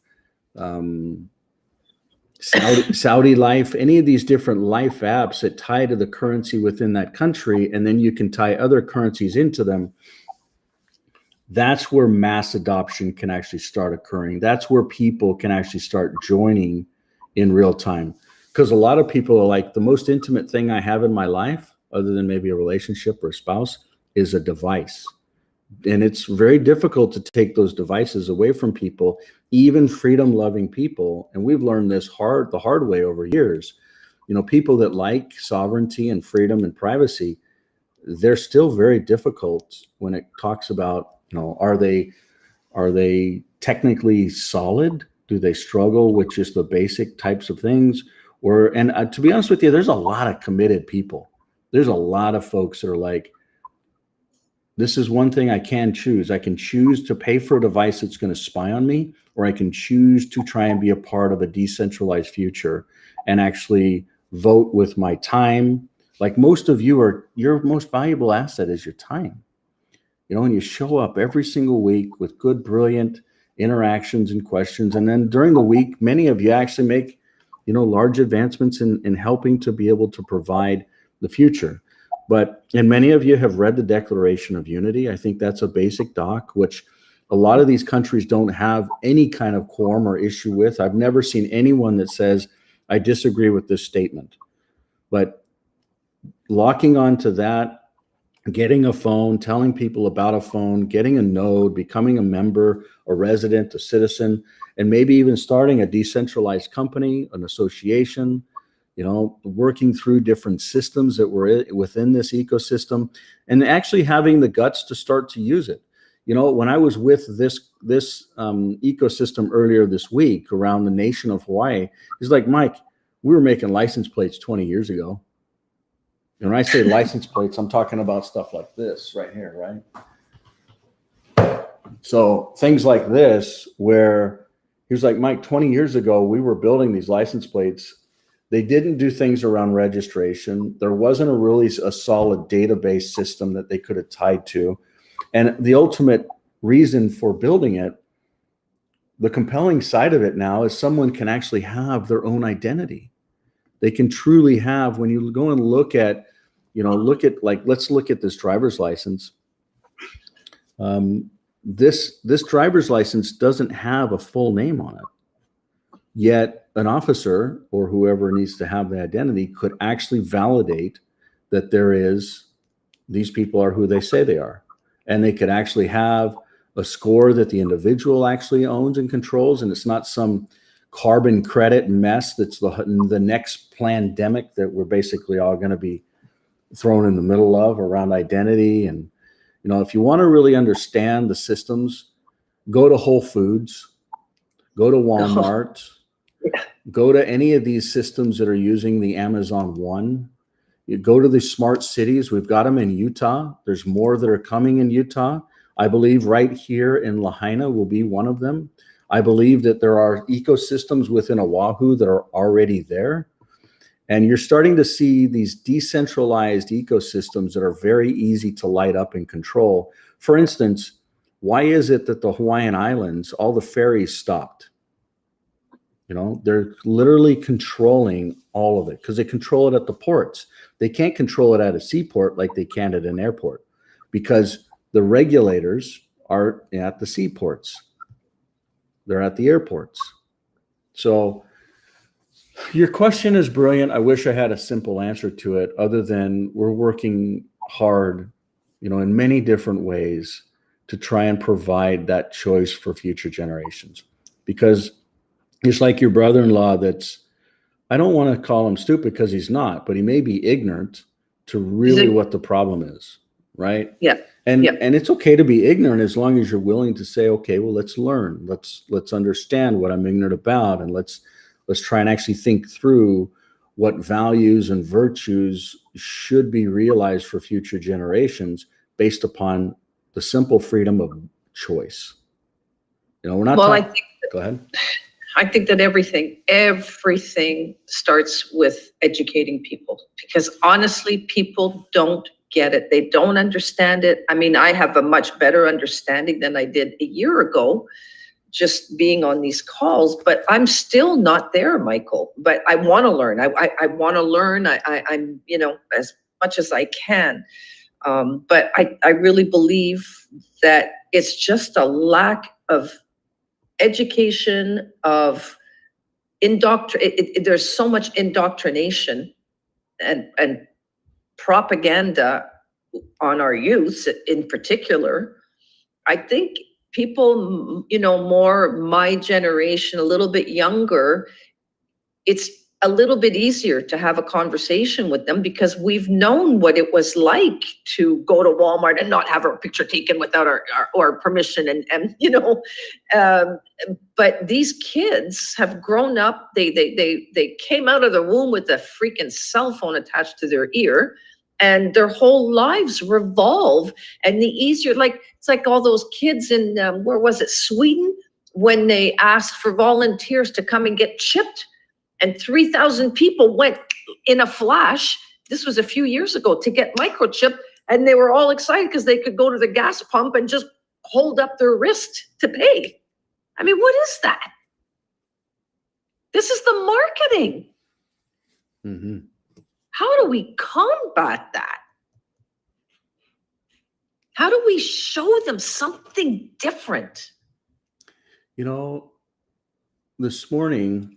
Saudi life, any of these different life apps that tie to the currency within that country, and then you can tie other currencies into them. That's where mass adoption can actually start occurring. That's where people can actually start joining in real time. Because a lot of people are like, the most intimate thing I have in my life, other than maybe a relationship or a spouse, is a device. And it's very difficult to take those devices away from people, even freedom-loving people. And we've learned this the hard way over years. People that like sovereignty and freedom and privacy, they're still very difficult when it talks about, are they technically solid? Do they struggle with just the basic types of things? And to be honest with you, there's a lot of committed people. There's a lot of folks that are like, this is one thing I can choose. I can choose to pay for a device that's going to spy on me, or I can choose to try and be a part of a decentralized future and actually vote with my time. Like most of you your most valuable asset is your time. And you show up every single week with good, brilliant interactions and questions. And then during the week, many of you actually make, large advancements in helping to be able to provide the future. And many of you have read the Declaration of Unity. I think that's a basic doc, which a lot of these countries don't have any kind of quorum or issue with. I've never seen anyone that says, I disagree with this statement. But locking onto that getting a phone, telling people about a phone, getting a node, becoming a member, a resident, a citizen, and maybe even starting a decentralized company, an association, working through different systems that were within this ecosystem, and actually having the guts to start to use it. When I was with this ecosystem earlier this week around the nation of Hawaii, he's like, Mike, we were making license plates 20 years ago. And when I say license plates, I'm talking about stuff like this right here, right? So things like this, where he was like, Mike, 20 years ago, we were building these license plates. They didn't do things around registration. There wasn't a solid database system that they could have tied to. And the ultimate reason for building it, the compelling side of it now is someone can actually have their own identity. They can truly have, when you go and look at let's look at this driver's license. This driver's license doesn't have a full name on it. Yet an officer or whoever needs to have the identity could actually validate that these people are who they say they are. And they could actually have a score that the individual actually owns and controls. And it's not some carbon credit mess that's the next pandemic that we're basically all going to be thrown in the middle of around identity. And, if you want to really understand the systems, go to Whole Foods, go to Walmart, go to any of these systems that are using the Amazon One. You go to the smart cities. We've got them in Utah. There's more that are coming in Utah. I believe right here in Lahaina will be one of them. I believe that there are ecosystems within Oahu that are already there. And you're starting to see these decentralized ecosystems that are very easy to light up and control. For instance, why is it that the Hawaiian Islands, all the ferries stopped? They're literally controlling all of it because they control it at the ports. They can't control it at a seaport like they can at an airport because the regulators are at the seaports. They're at the airports. So your question is brilliant. I wish I had a simple answer to it other than we're working hard, in many different ways to try and provide that choice for future generations. Because it's like your brother-in-law I don't want to call him stupid because he's not, but he may be ignorant to really what the problem is, right? Yeah. And it's okay to be ignorant as long as you're willing to say, okay, well, let's learn. Let's understand what I'm ignorant about, and let's try and actually think through what values and virtues should be realized for future generations based upon the simple freedom of choice. We're not go ahead. I think that everything starts with educating people, because honestly, people don't get it. They don't understand it. I mean, I have a much better understanding than I did a year ago, just being on these calls, but I'm still not there, Michael. But I want to learn. I want to learn. I'm, as much as I can. But I really believe that it's just a lack of education, of there's so much indoctrination and propaganda on our youth in particular. I think people, more my generation, a little bit younger, it's a little bit easier to have a conversation with them because we've known what it was like to go to Walmart and not have our picture taken without our permission. But these kids have grown up. They came out of the womb with a freaking cell phone attached to their ear, and their whole lives revolve. And the easier, it's like all those kids in, where was it, Sweden, when they asked for volunteers to come and get chipped. And 3,000 people went in a flash. This was a few years ago to get microchipped. And they were all excited because they could go to the gas pump and just hold up their wrist to pay. I mean, what is that? This is the marketing. Mm-hmm. How do we combat that? How do we show them something different? This morning,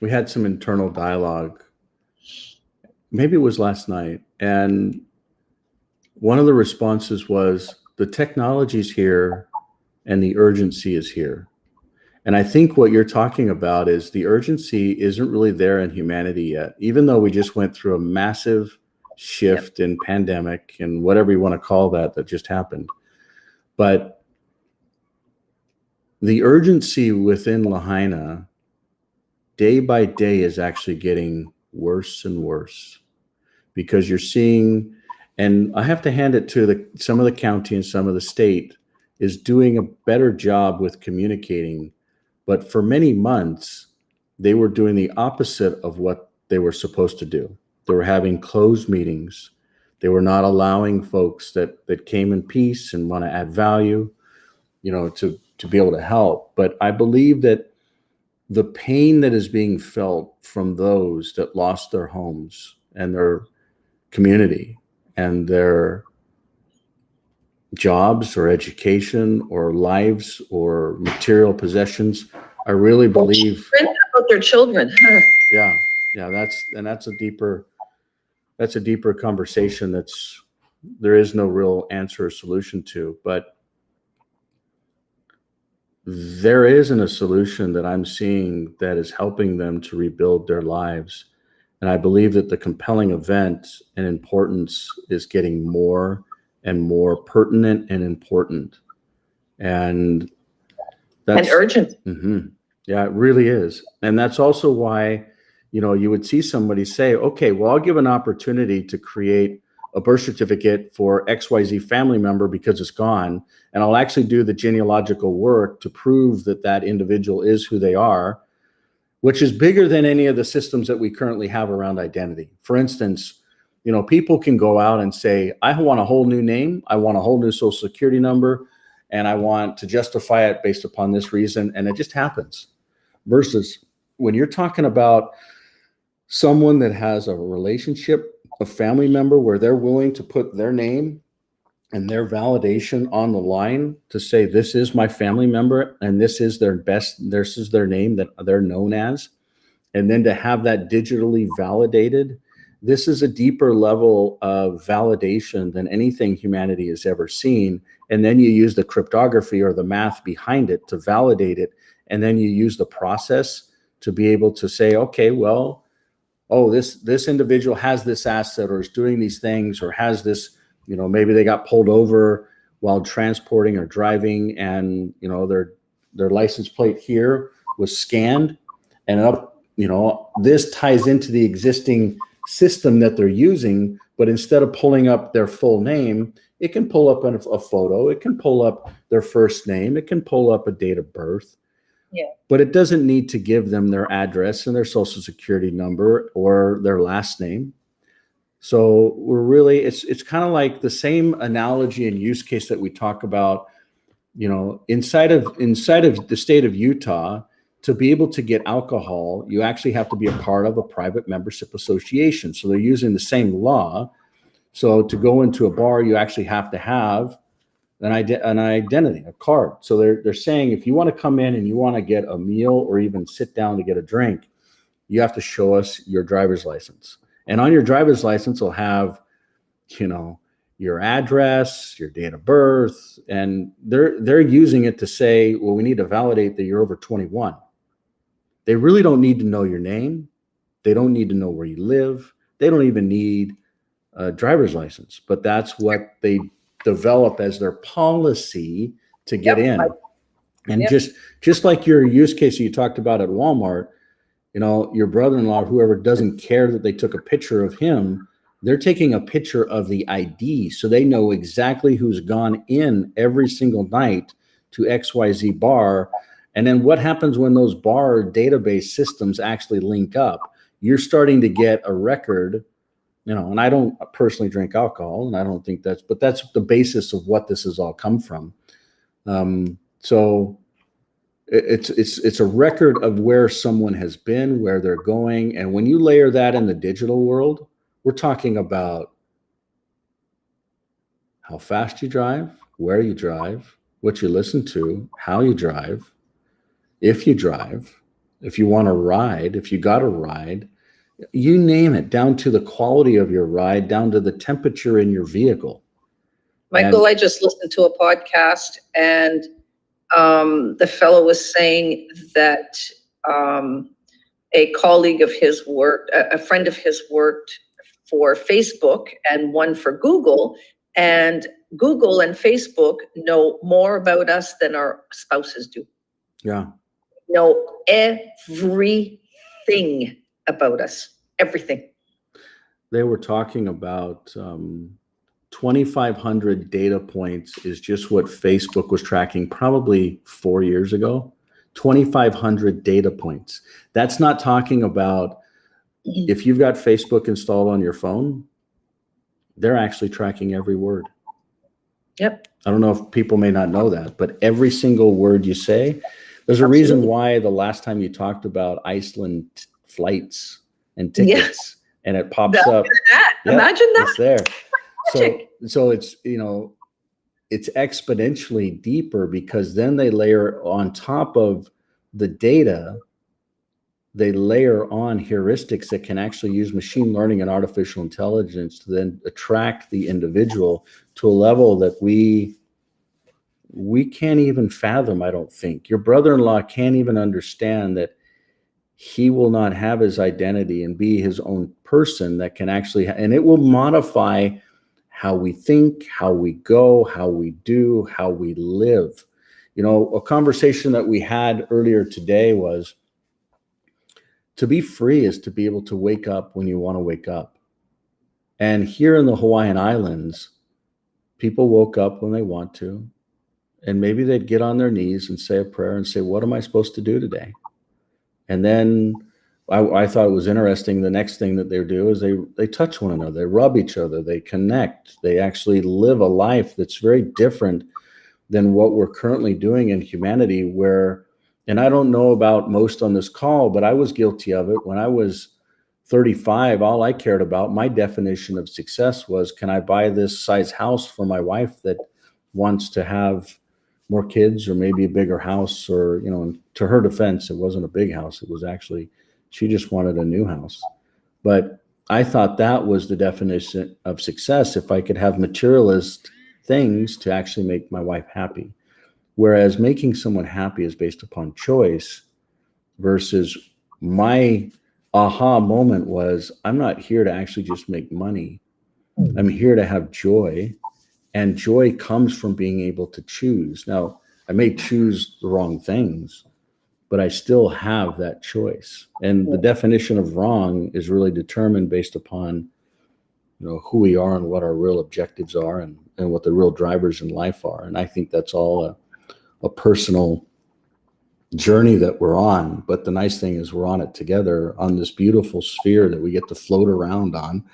we had some internal dialogue. Maybe it was last night. And one of the responses was the technology's here and the urgency is here. And I think what you're talking about is the urgency isn't really there in humanity yet, even though we just went through a massive shift in pandemic and whatever you want to call that just happened. But the urgency within Lahaina day by day is actually getting worse and worse, because you're seeing, and I have to hand it to some of the county and some of the state is doing a better job with communicating. But for many months, they were doing the opposite of what they were supposed to do. They were having closed meetings. They were not allowing folks that came in peace and want to add value, to be able to help. But I believe that the pain that is being felt from those that lost their homes and their community and their jobs or education or lives or material possessions, I really believe about their children. yeah that's a deeper conversation there is no real answer or solution to. But there isn't a solution that I'm seeing that is helping them to rebuild their lives. And I believe that the compelling event and importance is getting more and more pertinent and important. And that's urgent. Mm-hmm. Yeah, it really is. And that's also why, you would see somebody say, okay, well, I'll give an opportunity to create a birth certificate for XYZ family member because it's gone. And I'll actually do the genealogical work to prove that that individual is who they are, which is bigger than any of the systems that we currently have around identity. For instance, people can go out and say, I want a whole new name. I want a whole new social security number. And I want to justify it based upon this reason. And it just happens. Versus when you're talking about someone that has a relationship, a family member where they're willing to put their name and their validation on the line to say, this is my family member and this is this is their name that they're known as. And then to have that digitally validated, this is a deeper level of validation than anything humanity has ever seen. And then you use the cryptography or the math behind it to validate it. And then you use the process to be able to say, okay, well, this individual has this asset or is doing these things or has this, maybe they got pulled over while transporting or driving and, their license plate here was scanned and this ties into the existing system that they're using, but instead of pulling up their full name, it can pull up a photo, it can pull up their first name, it can pull up a date of birth. Yeah. But it doesn't need to give them their address and their social security number or their last name. So we're really, it's kind of like the same analogy and use case that we talk about, inside of the state of Utah. To be able to get alcohol, you actually have to be a part of a private membership association. So they're using the same law. So to go into a bar, you actually have to have an identity, a card. So they're saying if you want to come in and you want to get a meal or even sit down to get a drink, you have to show us your driver's license. And on your driver's license, will have, your address, your date of birth, and they're using it to say, well, we need to validate that you're over 21. They really don't need to know your name. They don't need to know where you live. They don't even need a driver's license, but that's what they develop as their policy to get in. And just like your use case you talked about at Walmart, your brother-in-law, whoever doesn't care that they took a picture of him, they're taking a picture of the ID. So they know exactly who's gone in every single night to XYZ bar. And then what happens when those bar database systems actually link up? You're starting to get a record, and I don't personally drink alcohol, and I don't think that's the basis of what this has all come from. So it's a record of where someone has been, where they're going. And when you layer that in the digital world, we're talking about how fast you drive, where you drive, what you listen to, how you drive, if you want to ride, if you got a ride, you name it, down to the quality of your ride, down to the temperature in your vehicle. Michael, I just listened to a podcast and the fellow was saying that a colleague of his worked, a friend of his worked for Facebook and one for Google, and Google and Facebook know more about us than our spouses do. Yeah. Know everything about us, everything. They were talking about 2,500 data points is just what Facebook was tracking probably 4 years ago. 2,500 data points. That's not talking about if you've got Facebook installed on your phone, they're actually tracking every word. Yep. I don't know if people may not know that, but every single word you say, there's a reason why the last time you talked about Iceland flights and tickets and it pops up. Imagine that. It's there. Magic. So it's, you know, it's exponentially deeper because then they layer on top of the data, they layer on heuristics that can actually use machine learning and artificial intelligence to then attract the individual to a level that we can't even fathom, I don't think. Your brother-in-law can't even understand that he will not have his identity and be his own person that can actually, and it will modify how we think, how we go, how we do, how we live. You know, a conversation that we had earlier today was to be free is to be able to wake up when you want to wake up. And here in the Hawaiian Islands, people woke up when they want to, and maybe they'd get on their knees and say a prayer and say, what am I supposed to do today? And then I thought it was interesting. The next thing that they do is they touch one another, they rub each other, they connect, they actually live a life that's very different than what we're currently doing in humanity where, and I don't know about most on this call, but I was guilty of it. When I was 35, all I cared about, my definition of success was, can I buy this size house for my wife that wants to have more kids or maybe a bigger house? Or, you know, to her defense, it wasn't a big house. It was actually, she just wanted a new house. But I thought that was the definition of success, if I could have materialist things to actually make my wife happy. Whereas making someone happy is based upon choice versus my aha moment was, I'm not here to actually just make money. I'm here to have joy. And joy comes from being able to choose. Now, I may choose the wrong things, but I still have that choice. And the definition of wrong is really determined based upon, you know, who we are and what our real objectives are and what the real drivers in life are. And I think that's all a personal journey that we're on. But the nice thing is we're on it together on this beautiful sphere that we get to float around on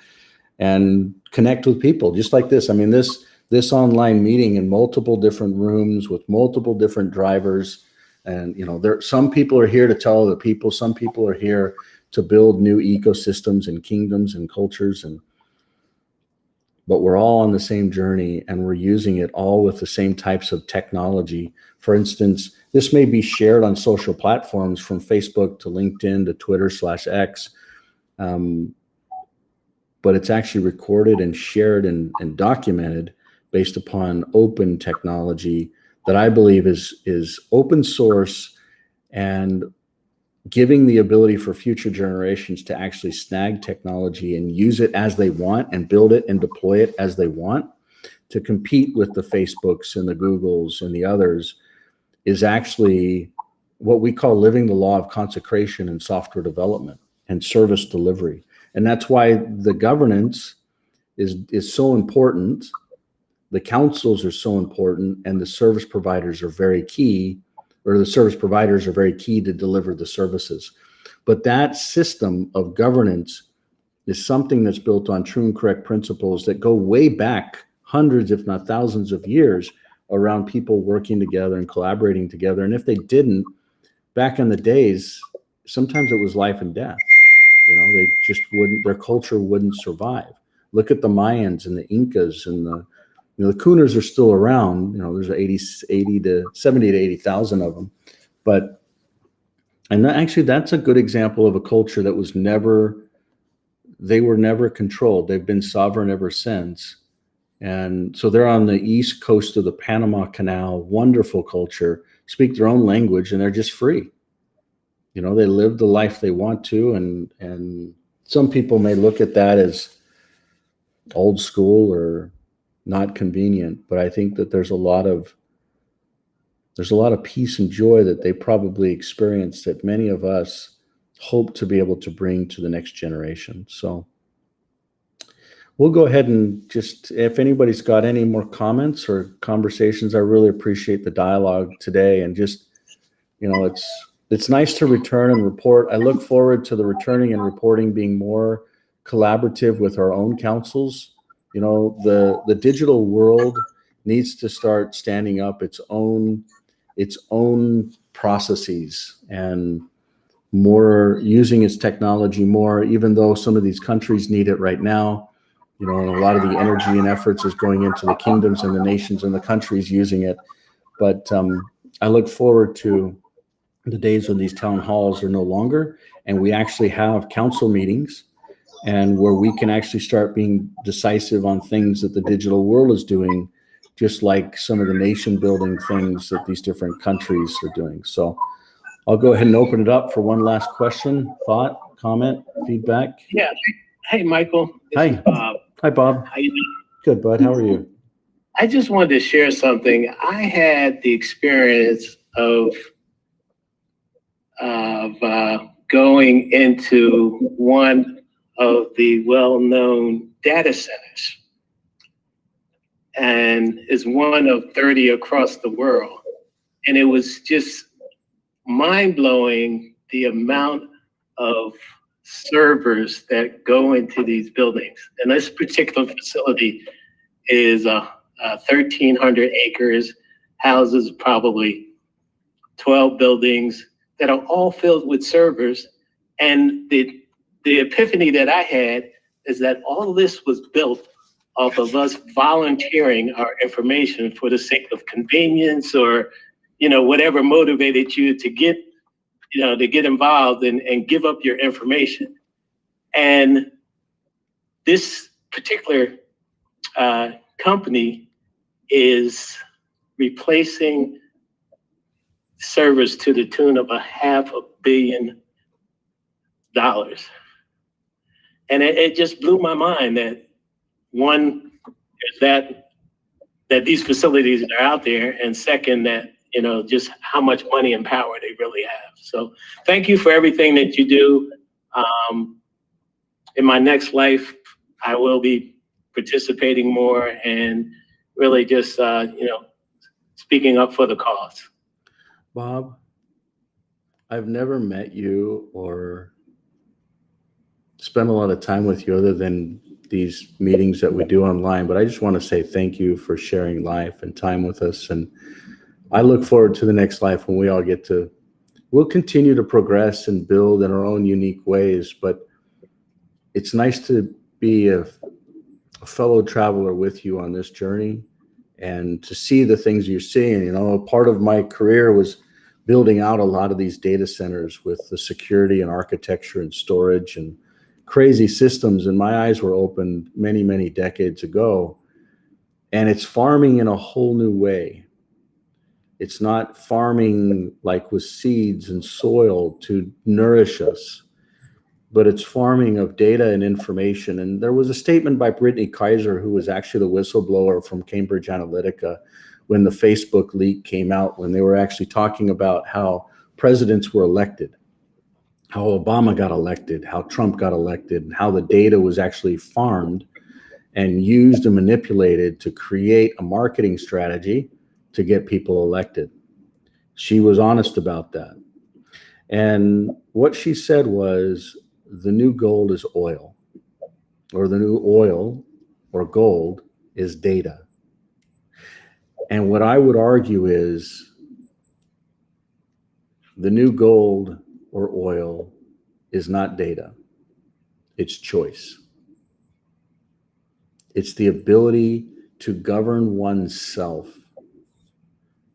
and connect with people just like this. I mean, this online meeting in multiple different rooms with multiple different drivers. And, you know, some people are here to tell other people, some people are here to build new ecosystems and kingdoms and cultures. But we're all on the same journey and we're using it all with the same types of technology. For instance, this may be shared on social platforms from Facebook to LinkedIn to Twitter/X. But it's actually recorded and shared and documented based upon open technology that I believe is open source and giving the ability for future generations to actually snag technology and use it as they want and build it and deploy it as they want to compete with the Facebooks and the Googles and the others is actually what we call living the law of consecration in software development and service delivery. And that's why the governance is so important. The councils are so important, and the service providers are very key, or the service providers are very key to deliver the services. But that system of governance is something that's built on true and correct principles that go way back hundreds, if not thousands of years around people working together and collaborating together. And if they didn't, back in the days, sometimes it was life and death. You know, they just wouldn't, their culture wouldn't survive. Look at the Mayans and the Incas and the Cooners are still around. You know, there's 70 to 80,000 of them. But, and actually that's a good example of a culture that was never, they were never controlled. They've been sovereign ever since. And so they're on the east coast of the Panama Canal, wonderful culture, speak their own language, and they're just free. You know, they live the life they want to, and some people may look at that as old school or not convenient, but I think that there's a lot of peace and joy that they probably experience that many of us hope to be able to bring to the next generation. So we'll go ahead and just, if anybody's got any more comments or conversations, I really appreciate the dialogue today. And just, you know, it's nice to return and report. I look forward to the returning and reporting being more collaborative with our own councils. You know, the digital world needs to start standing up its own processes and more using its technology more, even though some of these countries need it right now. You know, and a lot of the energy and efforts is going into the kingdoms and the nations and the countries using it. But I look forward to the days when these town halls are no longer, and we actually have council meetings and where we can actually start being decisive on things that the digital world is doing, just like some of the nation building things that these different countries are doing. So I'll go ahead and open it up for one last question, thought, comment, feedback. Yeah. Hey, Michael. Hi. This is Bob. Hi, Bob. How you doing? Good, bud. How are you? I just wanted to share something. I had the experience of going into one of the well-known data centers, and is one of 30 across the world. And it was just mind-blowing the amount of servers that go into these buildings. And this particular facility is 1,300 acres, houses probably 12 buildings that are all filled with servers. And the epiphany that I had is that all this was built off of us volunteering our information for the sake of convenience, or, you know, whatever motivated you to get, you know, to get involved and give up your information. And this particular company is replacing servers to the tune of $500 million. And it just blew my mind that, one, that these facilities are out there, and second, that, you know, just how much money and power they really have. So thank you for everything that you do. In my next life, I will be participating more and really just, you know, speaking up for the cause. Bob, I've never met you or spent a lot of time with you other than these meetings that we do online, but I just want to say thank you for sharing life and time with us. And I look forward to the next life when we all get to, we'll continue to progress and build in our own unique ways, but it's nice to be a fellow traveler with you on this journey and to see the things you're seeing. You know, part of my career was building out a lot of these data centers with the security and architecture and storage and crazy systems, and my eyes were opened many, many decades ago. And it's farming in a whole new way. It's not farming like with seeds and soil to nourish us, but it's farming of data and information. And there was a statement by Brittany Kaiser, who was actually the whistleblower from Cambridge Analytica, when the Facebook leak came out, when they were actually talking about how presidents were elected, how Obama got elected, how Trump got elected, and how the data was actually farmed and used and manipulated to create a marketing strategy to get people elected. She was honest about that. And what she said was, the new gold is oil, or the new oil or gold is data. And what I would argue is the new gold or oil is not data, it's choice. It's the ability to govern oneself.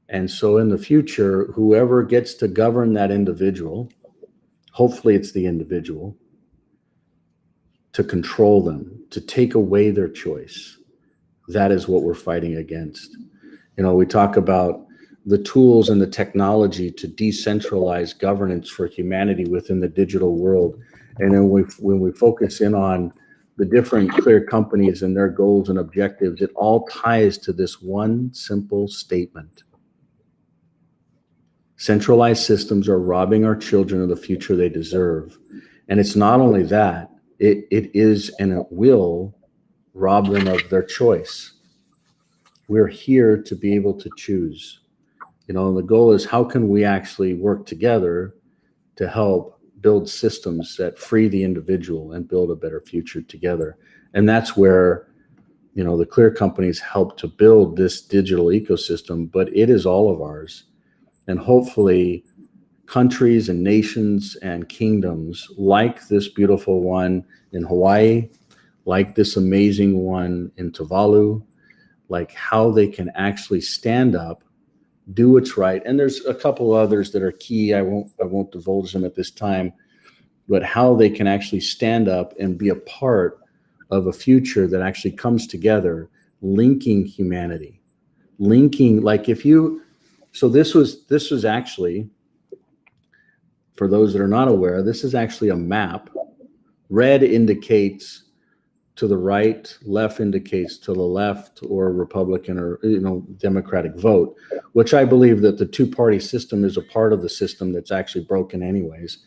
And so in the future, whoever gets to govern that individual, hopefully it's the individual, to control them, to take away their choice, that is what we're fighting against. You know, we talk about the tools and the technology to decentralize governance for humanity within the digital world. And then when we focus in on the different clear companies and their goals and objectives, it all ties to this one simple statement. Centralized systems are robbing our children of the future they deserve. And it's not only that, it is and it will rob them of their choice. We're here to be able to choose. You know, and the goal is how can we actually work together to help build systems that free the individual and build a better future together. And that's where, you know, the clear companies help to build this digital ecosystem, but it is all of ours. And hopefully countries and nations and kingdoms like this beautiful one in Hawaii, like this amazing one in Tuvalu, like how they can actually stand up, do what's right. And there's a couple others that are key. I won't divulge them at this time, but how they can actually stand up and be a part of a future that actually comes together, linking humanity, linking, like if you, so this was actually, for those that are not aware, this is actually a map. Red indicates to the right, left indicates to the left or Republican or, you know, Democratic vote, which I believe that the two-party system is a part of the system that's actually broken anyways.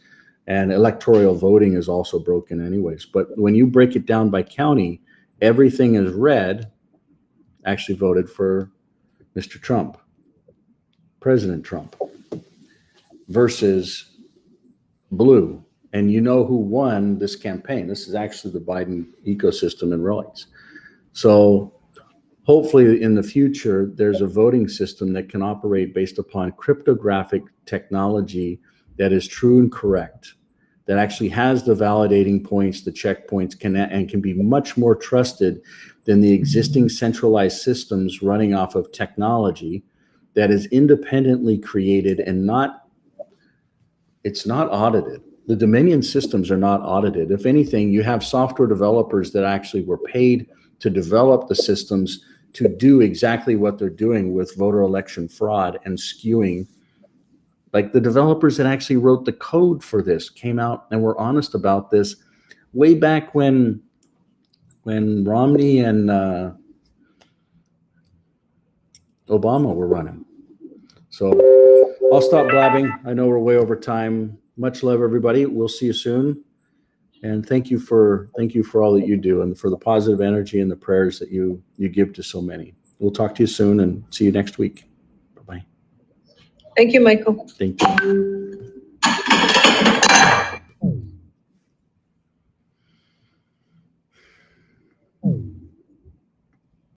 And electoral voting is also broken anyways. But when you break it down by county, everything is red actually voted for Mr. Trump, President Trump, versus blue. And you know who won this campaign. This is actually the Biden ecosystem in Rawlings. So hopefully in the future, there's a voting system that can operate based upon cryptographic technology that is true and correct, that actually has the validating points, the checkpoints, can be much more trusted than the existing centralized systems running off of technology that is independently created and it's not audited. The Dominion systems are not audited. If anything, you have software developers that actually were paid to develop the systems to do exactly what they're doing with voter election fraud and skewing. Like the developers that actually wrote the code for this came out and were honest about this way back when Romney and Obama were running. So I'll stop blabbing. I know we're way over time. Much love, everybody. We'll see you soon. And thank you for all that you do and for the positive energy and the prayers that you give to so many. We'll talk to you soon and see you next week. Bye-bye. Thank you, Michael. Thank you.